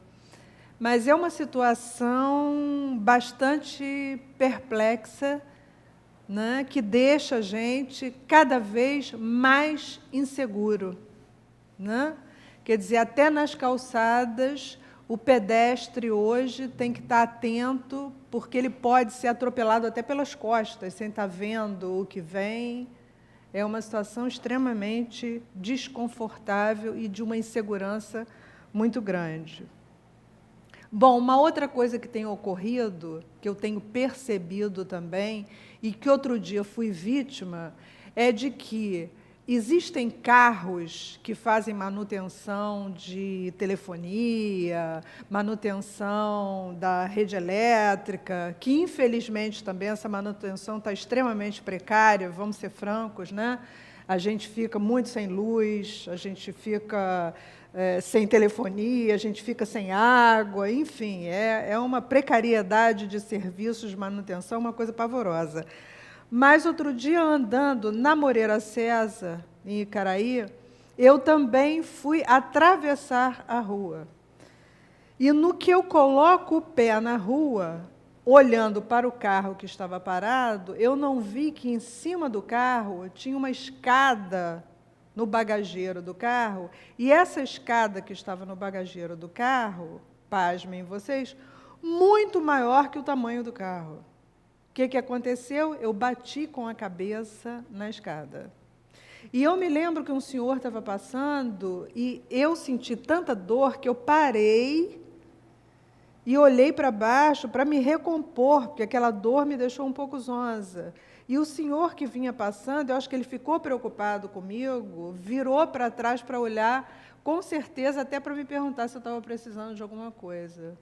Mas é uma situação bastante perplexa, né, que deixa a gente cada vez mais inseguro, né? Quer dizer, até nas calçadas, o pedestre hoje tem que estar atento, porque ele pode ser atropelado até pelas costas, sem estar vendo o que vem. É uma situação extremamente desconfortável e de uma insegurança muito grande. Bom, uma outra coisa que tem ocorrido, que eu tenho percebido também, e que outro dia fui vítima, é de que existem carros que fazem manutenção de telefonia, manutenção da rede elétrica, que, infelizmente, também essa manutenção está extremamente precária, vamos ser francos, né? A gente fica muito sem luz, a gente fica sem telefonia, a gente fica sem água, enfim, é uma precariedade de serviços de manutenção, uma coisa pavorosa. Mas, outro dia, andando na Moreira César, em Icaraí, eu também fui atravessar a rua. E, no que eu coloco o pé na rua, olhando para o carro que estava parado, eu não vi que, em cima do carro, tinha uma escada no bagageiro do carro, e essa escada que estava no bagageiro do carro, pasmem vocês, muito maior que o tamanho do carro. O que aconteceu? Eu bati com a cabeça na escada. E eu me lembro que um senhor estava passando e eu senti tanta dor que eu parei e olhei para baixo para me recompor, porque aquela dor me deixou um pouco zonza. E o senhor que vinha passando, eu acho que ele ficou preocupado comigo, virou para trás para olhar, com certeza até para me perguntar se eu estava precisando de alguma coisa.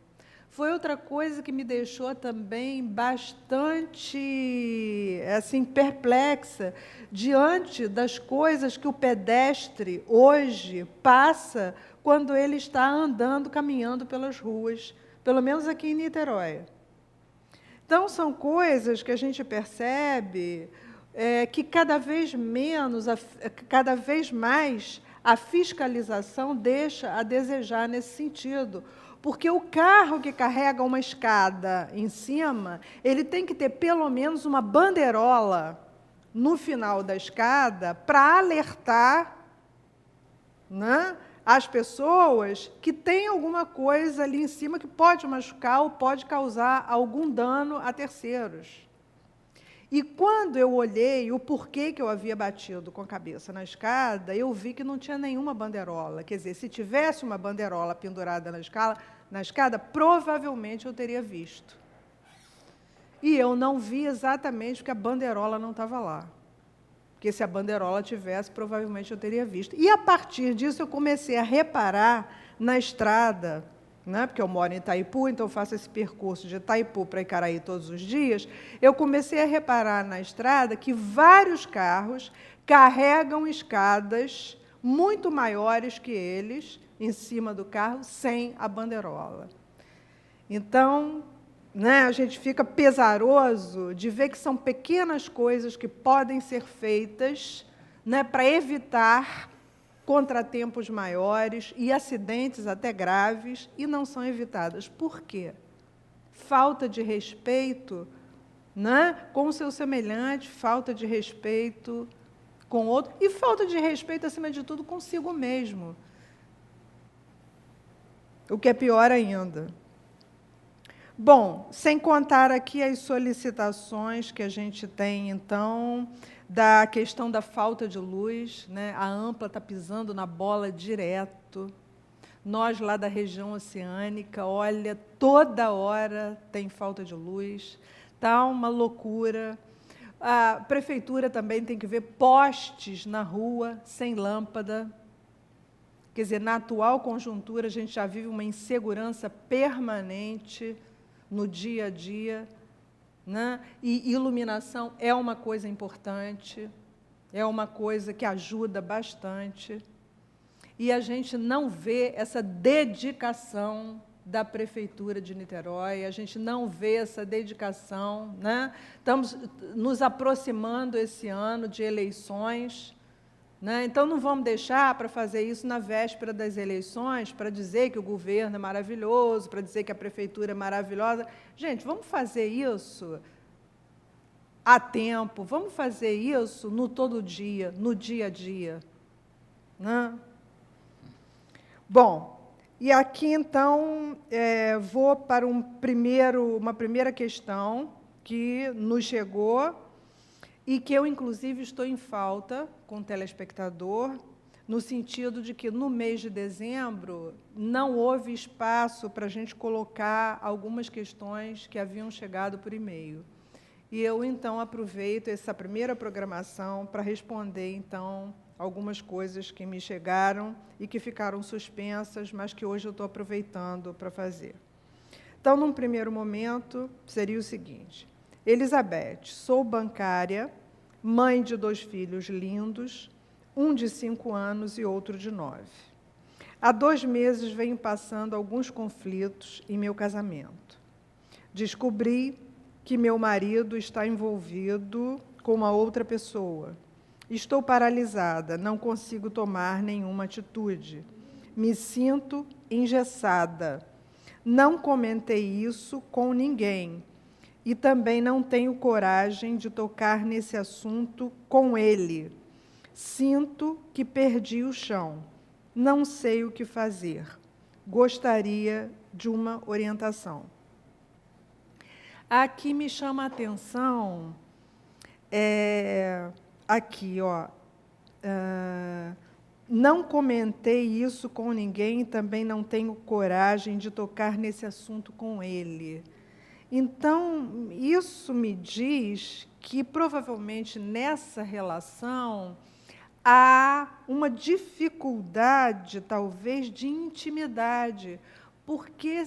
foi outra coisa que me deixou também bastante assim, perplexa diante das coisas que o pedestre hoje passa quando ele está andando, caminhando pelas ruas, pelo menos aqui em Niterói. Então, são coisas que a gente percebe que cada vez mais a fiscalização deixa a desejar nesse sentido. Porque o carro que carrega uma escada em cima, ele tem que ter pelo menos uma bandeirola no final da escada para alertar, né, as pessoas que tem alguma coisa ali em cima que pode machucar ou pode causar algum dano a terceiros. E quando eu olhei o porquê que eu havia batido com a cabeça na escada, eu vi que não tinha nenhuma bandeirola. Quer dizer, se tivesse uma bandeirola pendurada na escada, provavelmente eu teria visto. E eu não vi exatamente porque a bandeirola não estava lá. Porque se a bandeirola tivesse, provavelmente eu teria visto. E, a partir disso, eu comecei a reparar na estrada, né, porque eu moro em Itaipu, então eu faço esse percurso de Itaipu para Icaraí todos os dias, eu comecei a reparar na estrada que vários carros carregam escadas muito maiores que eles em cima do carro, sem a bandeirola. Então, né, a gente fica pesaroso de ver que são pequenas coisas que podem ser feitas, né, para evitar contratempos maiores e acidentes até graves, e não são evitadas. Por quê? Falta de respeito, né, com o seu semelhante, falta de respeito com o outro, e falta de respeito, acima de tudo, consigo mesmo. O que é pior ainda. Bom, sem contar aqui as solicitações que a gente tem, então, da questão da falta de luz, né? A Ampla está pisando na bola direto. Nós, lá da região oceânica, olha, toda hora tem falta de luz. Está uma loucura. A prefeitura também tem que ver postes na rua, sem lâmpada. Quer dizer, na atual conjuntura, a gente já vive uma insegurança permanente no dia a dia, né? E iluminação é uma coisa importante, é uma coisa que ajuda bastante. E a gente não vê essa dedicação da Prefeitura de Niterói, a gente não vê essa dedicação, né? Estamos nos aproximando esse ano de eleições, né? Então, não vamos deixar para fazer isso na véspera das eleições, para dizer que o governo é maravilhoso, para dizer que a prefeitura é maravilhosa. Gente, vamos fazer isso a tempo, vamos fazer isso no todo dia, no dia a dia, né? Bom, e aqui, então, vou para uma primeira questão que nos chegou, e que eu, inclusive, estou em falta com o telespectador, no sentido de que, no mês de dezembro, não houve espaço para a gente colocar algumas questões que haviam chegado por e-mail. E eu, então, aproveito essa primeira programação para responder, então, algumas coisas que me chegaram e que ficaram suspensas, mas que hoje eu estou aproveitando para fazer. Então, num primeiro momento, seria o seguinte: Elizabeth, sou bancária, mãe de 2 filhos lindos, um de 5 anos e outro de 9. Há 2 meses venho passando alguns conflitos em meu casamento. Descobri que meu marido está envolvido com uma outra pessoa. Estou paralisada, não consigo tomar nenhuma atitude. Me sinto engessada. Não comentei isso com ninguém. E também não tenho coragem de tocar nesse assunto com ele. Sinto que perdi o chão. Não sei o que fazer. Gostaria de uma orientação. Aqui me chama a atenção, aqui, ó, não comentei isso com ninguém, também não tenho coragem de tocar nesse assunto com ele. Então, isso me diz que, provavelmente, nessa relação, há uma dificuldade, talvez, de intimidade, porque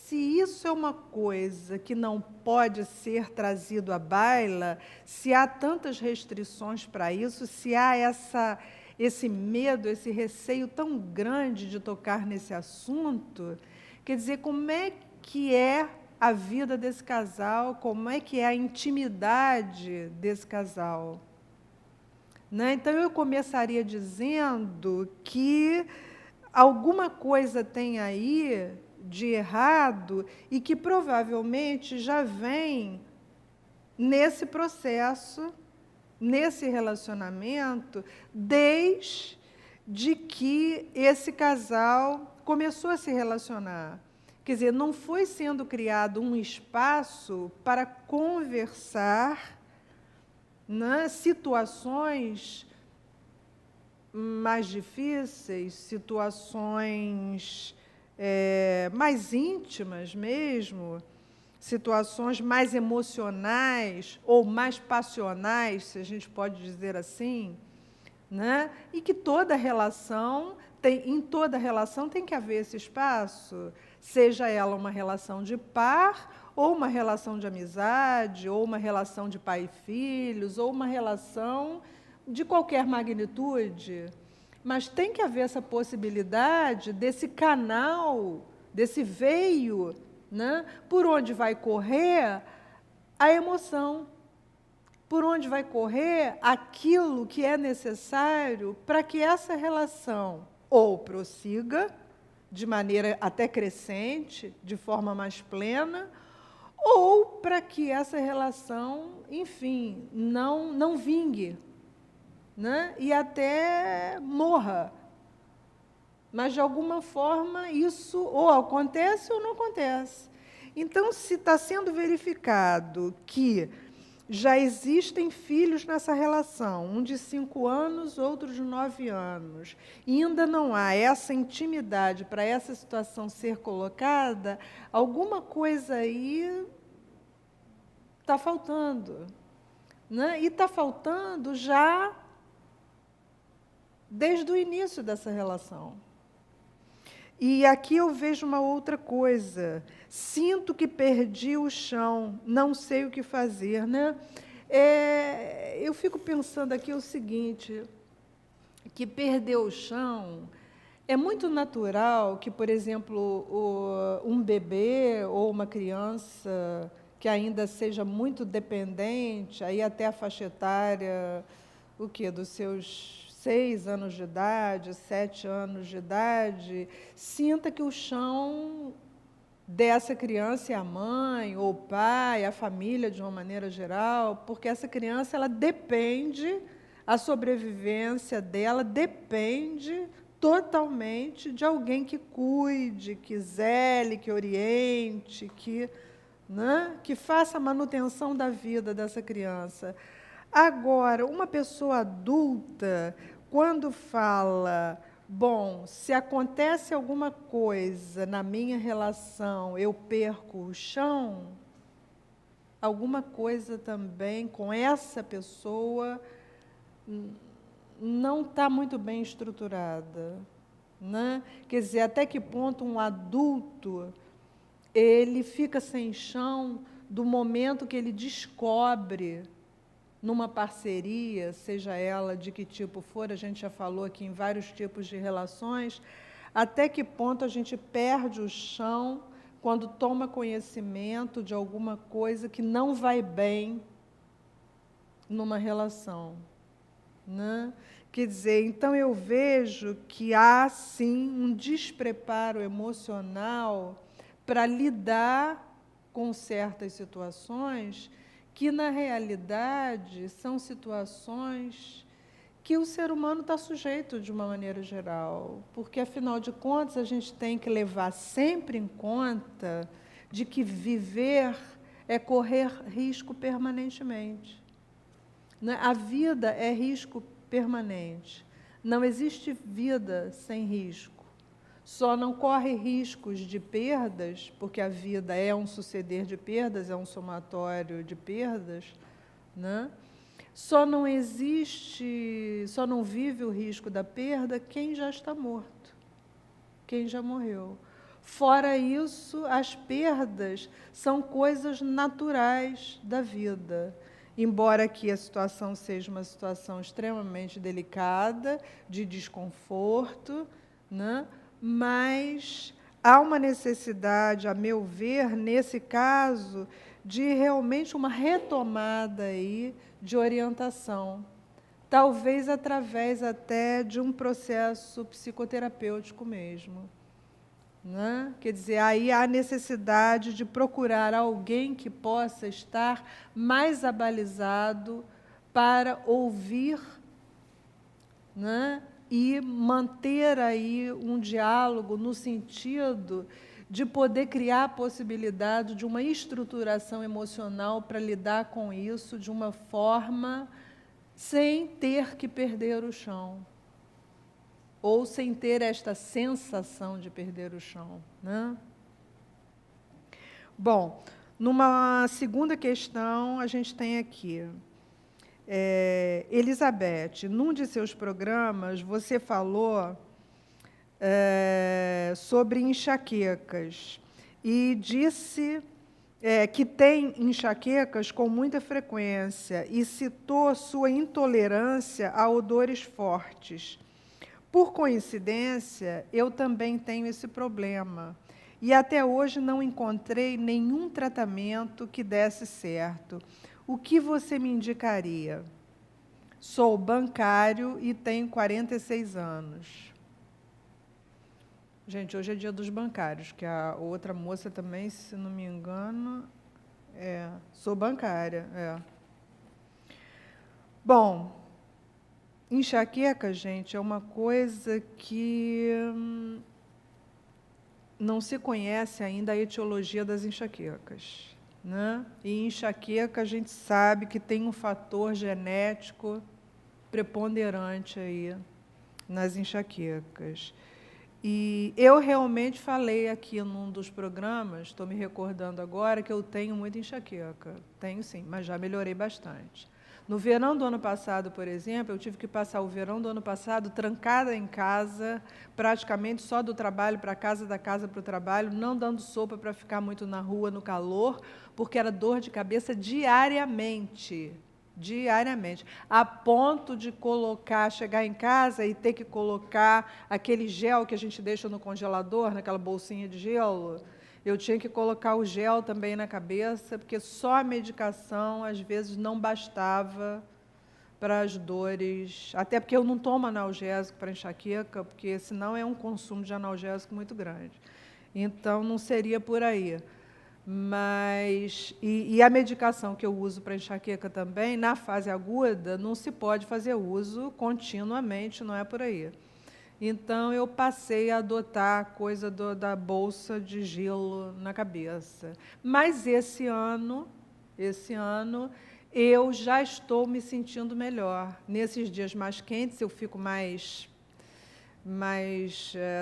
se isso é uma coisa que não pode ser trazido à baila, se há tantas restrições para isso, se há esse medo, esse receio tão grande de tocar nesse assunto, quer dizer, como é que é a vida desse casal, como é que é a intimidade desse casal? Né? Então, eu começaria dizendo que alguma coisa tem aí de errado e que provavelmente já vem nesse processo, nesse relacionamento, desde que esse casal começou a se relacionar. Quer dizer, não foi sendo criado um espaço para conversar, né, situações mais difíceis, situações mais íntimas mesmo, situações mais emocionais ou mais passionais, se a gente pode dizer assim, né? E que toda relação em toda relação tem que haver esse espaço, seja ela uma relação de par, ou uma relação de amizade, ou uma relação de pai e filhos, ou uma relação de qualquer magnitude. Mas tem que haver essa possibilidade desse canal, desse veio, né, por onde vai correr a emoção, por onde vai correr aquilo que é necessário para que essa relação ou prossiga de maneira até crescente, de forma mais plena, ou para que essa relação, enfim, não vingue, né? E até morra. Mas, de alguma forma, isso ou acontece ou não acontece. Então, se está sendo verificado que já existem filhos nessa relação, um de 5 anos, outro de 9 anos, e ainda não há essa intimidade para essa situação ser colocada, alguma coisa aí está faltando, né? E está faltando já desde o início dessa relação. E aqui eu vejo uma outra coisa. Sinto que perdi o chão, não sei o que fazer, né? Eu fico pensando aqui o seguinte, que perder o chão é muito natural que, por exemplo, um bebê ou uma criança que ainda seja muito dependente, aí até a faixa etária, dos seus 6 anos de idade, 7 anos de idade, sinta que o chão dessa criança é a mãe, ou o pai, a família de uma maneira geral, porque essa criança ela depende, a sobrevivência dela depende totalmente de alguém que cuide, que zele, que oriente, que faça a manutenção da vida dessa criança. Agora, uma pessoa adulta, quando fala, bom, se acontece alguma coisa na minha relação, eu perco o chão, alguma coisa também com essa pessoa não está muito bem estruturada, né? Quer dizer, até que ponto um adulto ele fica sem chão do momento que ele descobre numa parceria, seja ela de que tipo for, a gente já falou aqui em vários tipos de relações, até que ponto a gente perde o chão quando toma conhecimento de alguma coisa que não vai bem numa relação, né? Quer dizer, então eu vejo que há, sim, um despreparo emocional para lidar com certas situações que, na realidade, são situações que o ser humano está sujeito de uma maneira geral, porque, afinal de contas, a gente tem que levar sempre em conta de que viver é correr risco permanentemente. A vida é risco permanente. Não existe vida sem risco. Só não corre riscos de perdas, porque a vida é um suceder de perdas, é um somatório de perdas, né? Só não vive o risco da perda quem já está morto, quem já morreu. Fora isso, as perdas são coisas naturais da vida. Embora aqui a situação seja uma situação extremamente delicada, de desconforto, né? Mas há uma necessidade, a meu ver, nesse caso, de realmente uma retomada aí de orientação, talvez através até de um processo psicoterapêutico mesmo. Né? Quer dizer, aí há necessidade de procurar alguém que possa estar mais abalizado para ouvir, né? E manter aí um diálogo no sentido de poder criar a possibilidade de uma estruturação emocional para lidar com isso de uma forma sem ter que perder o chão, ou sem ter esta sensação de perder o chão, né? Bom, numa segunda questão, a gente tem aqui, Elizabeth, num de seus programas, você falou sobre enxaquecas e disse que tem enxaquecas com muita frequência e citou sua intolerância a odores fortes. Por coincidência, eu também tenho esse problema e até hoje não encontrei nenhum tratamento que desse certo. O que você me indicaria? Sou bancário e tenho 46 anos. Gente, hoje é dia dos bancários, que a outra moça também, se não me engano, sou bancária. Bom, enxaqueca, gente, é uma coisa que não se conhece ainda a etiologia das enxaquecas, né? E enxaqueca a gente sabe que tem um fator genético preponderante aí nas enxaquecas. E eu realmente falei aqui num dos programas, estou me recordando agora, que eu tenho muita enxaqueca. Tenho sim, mas já melhorei bastante. No verão do ano passado, por exemplo, eu tive que passar o verão do ano passado trancada em casa, praticamente só do trabalho para casa, da casa para o trabalho, não dando sopa para ficar muito na rua, no calor, porque era dor de cabeça diariamente. Diariamente, a ponto de chegar em casa e ter que colocar aquele gel que a gente deixa no congelador, naquela bolsinha de gelo. Eu tinha que colocar o gel também na cabeça, porque só a medicação, às vezes, não bastava para as dores. Até porque eu não tomo analgésico para enxaqueca, porque senão é um consumo de analgésico muito grande. Então, não seria por aí. Mas, e a medicação que eu uso para enxaqueca também, na fase aguda, não se pode fazer uso continuamente, não é por aí. Então, eu passei a adotar a coisa da bolsa de gelo na cabeça. Mas esse ano, eu já estou me sentindo melhor. Nesses dias mais quentes, eu fico mais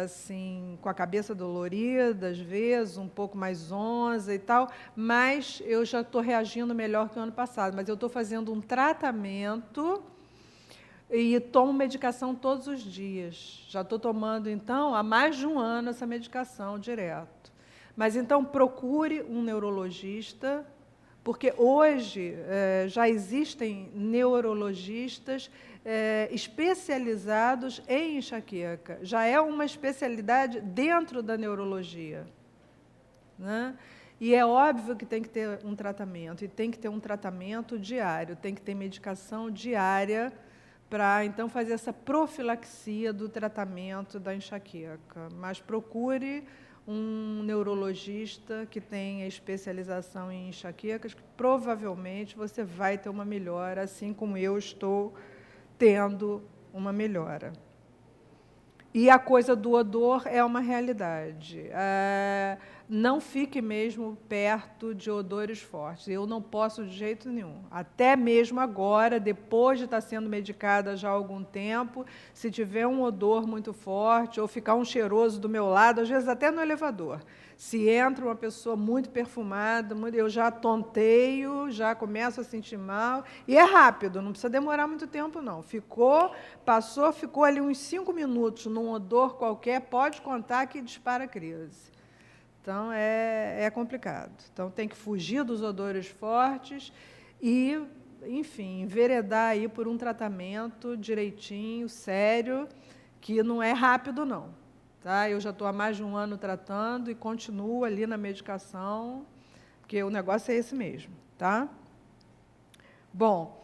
assim, com a cabeça dolorida, às vezes, um pouco mais zonza e tal, mas eu já estou reagindo melhor que o ano passado. Mas eu estou fazendo um tratamento e tomo medicação todos os dias. Já estou tomando, então, há mais de um ano essa medicação direto. Mas, então, procure um neurologista, porque hoje já existem neurologistas especializados em enxaqueca. Já é uma especialidade dentro da neurologia, né? E é óbvio que tem que ter um tratamento, e tem que ter um tratamento diário, tem que ter medicação diária para, então, fazer essa profilaxia do tratamento da enxaqueca. Mas procure um neurologista que tenha especialização em enxaquecas, que provavelmente você vai ter uma melhora, assim como eu estou tendo uma melhora. E a coisa do odor é uma realidade. Não fique mesmo perto de odores fortes. Eu não posso de jeito nenhum. Até mesmo agora, depois de estar sendo medicada já há algum tempo, se tiver um odor muito forte ou ficar um cheiroso do meu lado, às vezes até no elevador, se entra uma pessoa muito perfumada, eu já tonteio, já começo a sentir mal. E é rápido, não precisa demorar muito tempo, não. Ficou ali uns 5 minutos num odor qualquer, pode contar que dispara a crise. Então, é complicado. Então, tem que fugir dos odores fortes e, enfim, enveredar aí por um tratamento direitinho, sério, que não é rápido, não. Tá? Eu já estou há mais de 1 ano tratando e continuo ali na medicação, porque o negócio é esse mesmo. Tá? Bom,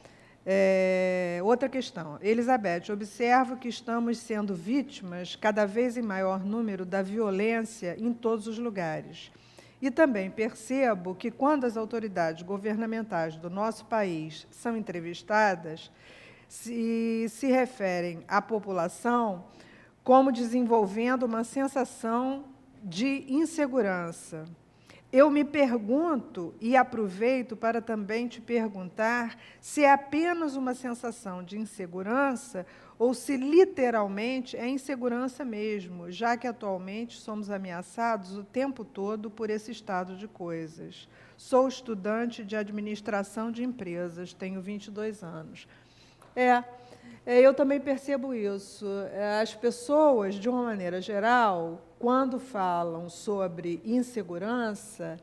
outra questão. Elizabeth, observo que estamos sendo vítimas, cada vez em maior número, da violência em todos os lugares. E também percebo que, quando as autoridades governamentais do nosso país são entrevistadas, se referem à população como desenvolvendo uma sensação de insegurança. Eu me pergunto, e aproveito para também te perguntar, se é apenas uma sensação de insegurança ou se literalmente é insegurança mesmo, já que atualmente somos ameaçados o tempo todo por esse estado de coisas. Sou estudante de administração de empresas, tenho 22 anos. Eu também percebo isso. As pessoas, de uma maneira geral, quando falam sobre insegurança,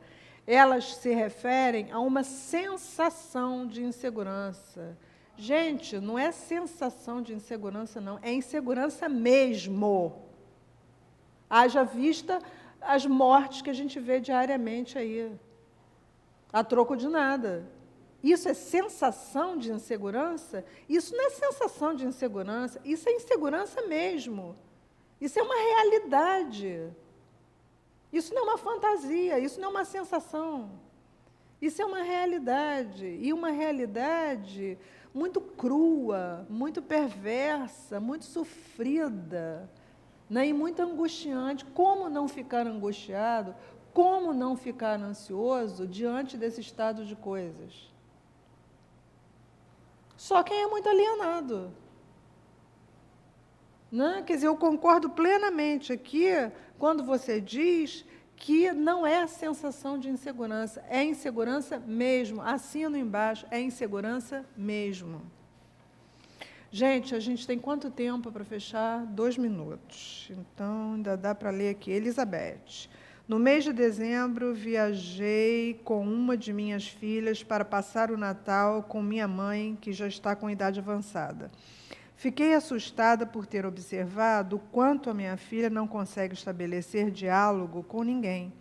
elas se referem a uma sensação de insegurança. Gente, não é sensação de insegurança, não, é insegurança mesmo. Haja vista as mortes que a gente vê diariamente aí, a troco de nada. Isso é sensação de insegurança? Isso não é sensação de insegurança, isso é insegurança mesmo. Isso é uma realidade. Isso não é uma fantasia, isso não é uma sensação. Isso é uma realidade, e uma realidade muito crua, muito perversa, muito sofrida, né? E muito angustiante. Como não ficar angustiado? Como não ficar ansioso diante desse estado de coisas? Só quem é muito alienado. Né? Quer dizer, eu concordo plenamente aqui quando você diz que não é a sensação de insegurança, é insegurança mesmo. Assino embaixo, é insegurança mesmo. Gente, a gente tem quanto tempo para fechar? 2 minutos. Então, ainda dá para ler aqui. Elizabeth. No mês de dezembro, viajei com uma de minhas filhas para passar o Natal com minha mãe, que já está com idade avançada. Fiquei assustada por ter observado o quanto a minha filha não consegue estabelecer diálogo com ninguém.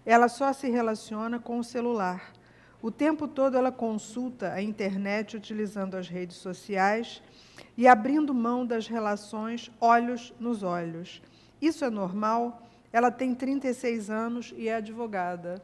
Ela só se relaciona com o celular. O tempo todo ela consulta a internet utilizando as redes sociais e abrindo mão das relações olhos nos olhos. Isso é normal? Ela tem 36 anos e é advogada.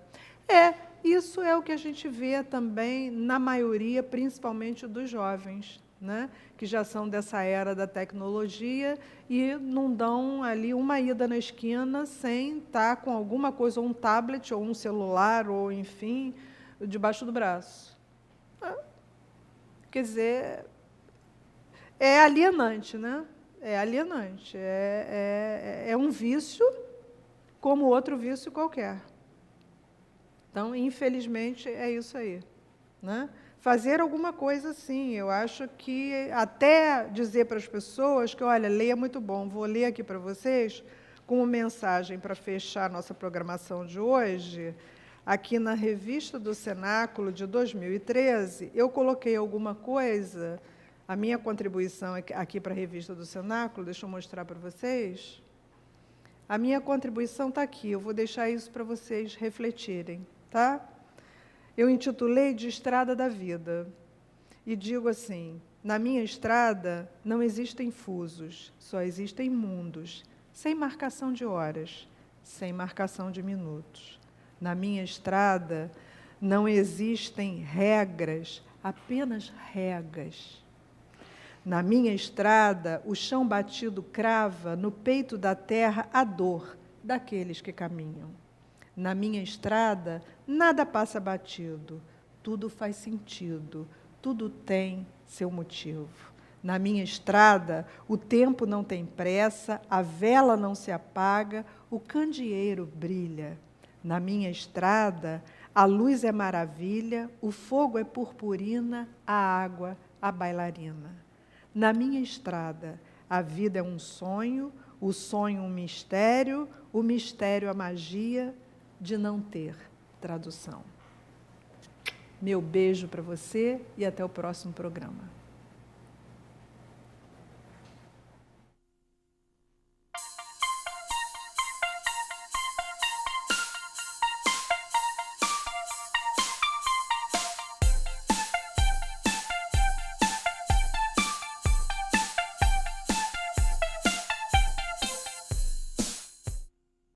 Isso é o que a gente vê também na maioria, principalmente dos jovens, né? Que já são dessa era da tecnologia e não dão ali uma ida na esquina sem estar com alguma coisa, ou um tablet, ou um celular, ou, enfim, debaixo do braço. Quer dizer, é alienante, né? É alienante. É um vício como outro vício qualquer. Então, infelizmente, é isso aí. Né? Fazer alguma coisa sim. Eu acho que até dizer para as pessoas que, olha, ler é muito bom. Vou ler aqui para vocês, como mensagem para fechar nossa programação de hoje, aqui na Revista do Cenáculo de 2013, eu coloquei alguma coisa, a minha contribuição aqui para a Revista do Cenáculo, deixa eu mostrar para vocês. A minha contribuição está aqui, eu vou deixar isso para vocês refletirem, tá? Eu intitulei de Estrada da Vida e digo assim: na minha estrada não existem fusos, só existem mundos, sem marcação de horas, sem marcação de minutos. Na minha estrada não existem regras, apenas regas. Na minha estrada, o chão batido crava no peito da terra a dor daqueles que caminham. Na minha estrada, nada passa batido, tudo faz sentido, tudo tem seu motivo. Na minha estrada, o tempo não tem pressa, a vela não se apaga, o candeeiro brilha. Na minha estrada, a luz é maravilha, o fogo é purpurina, a água, a bailarina. Na minha estrada, a vida é um sonho, o sonho um mistério, o mistério a magia, de não ter tradução. Meu beijo para você e até o próximo programa.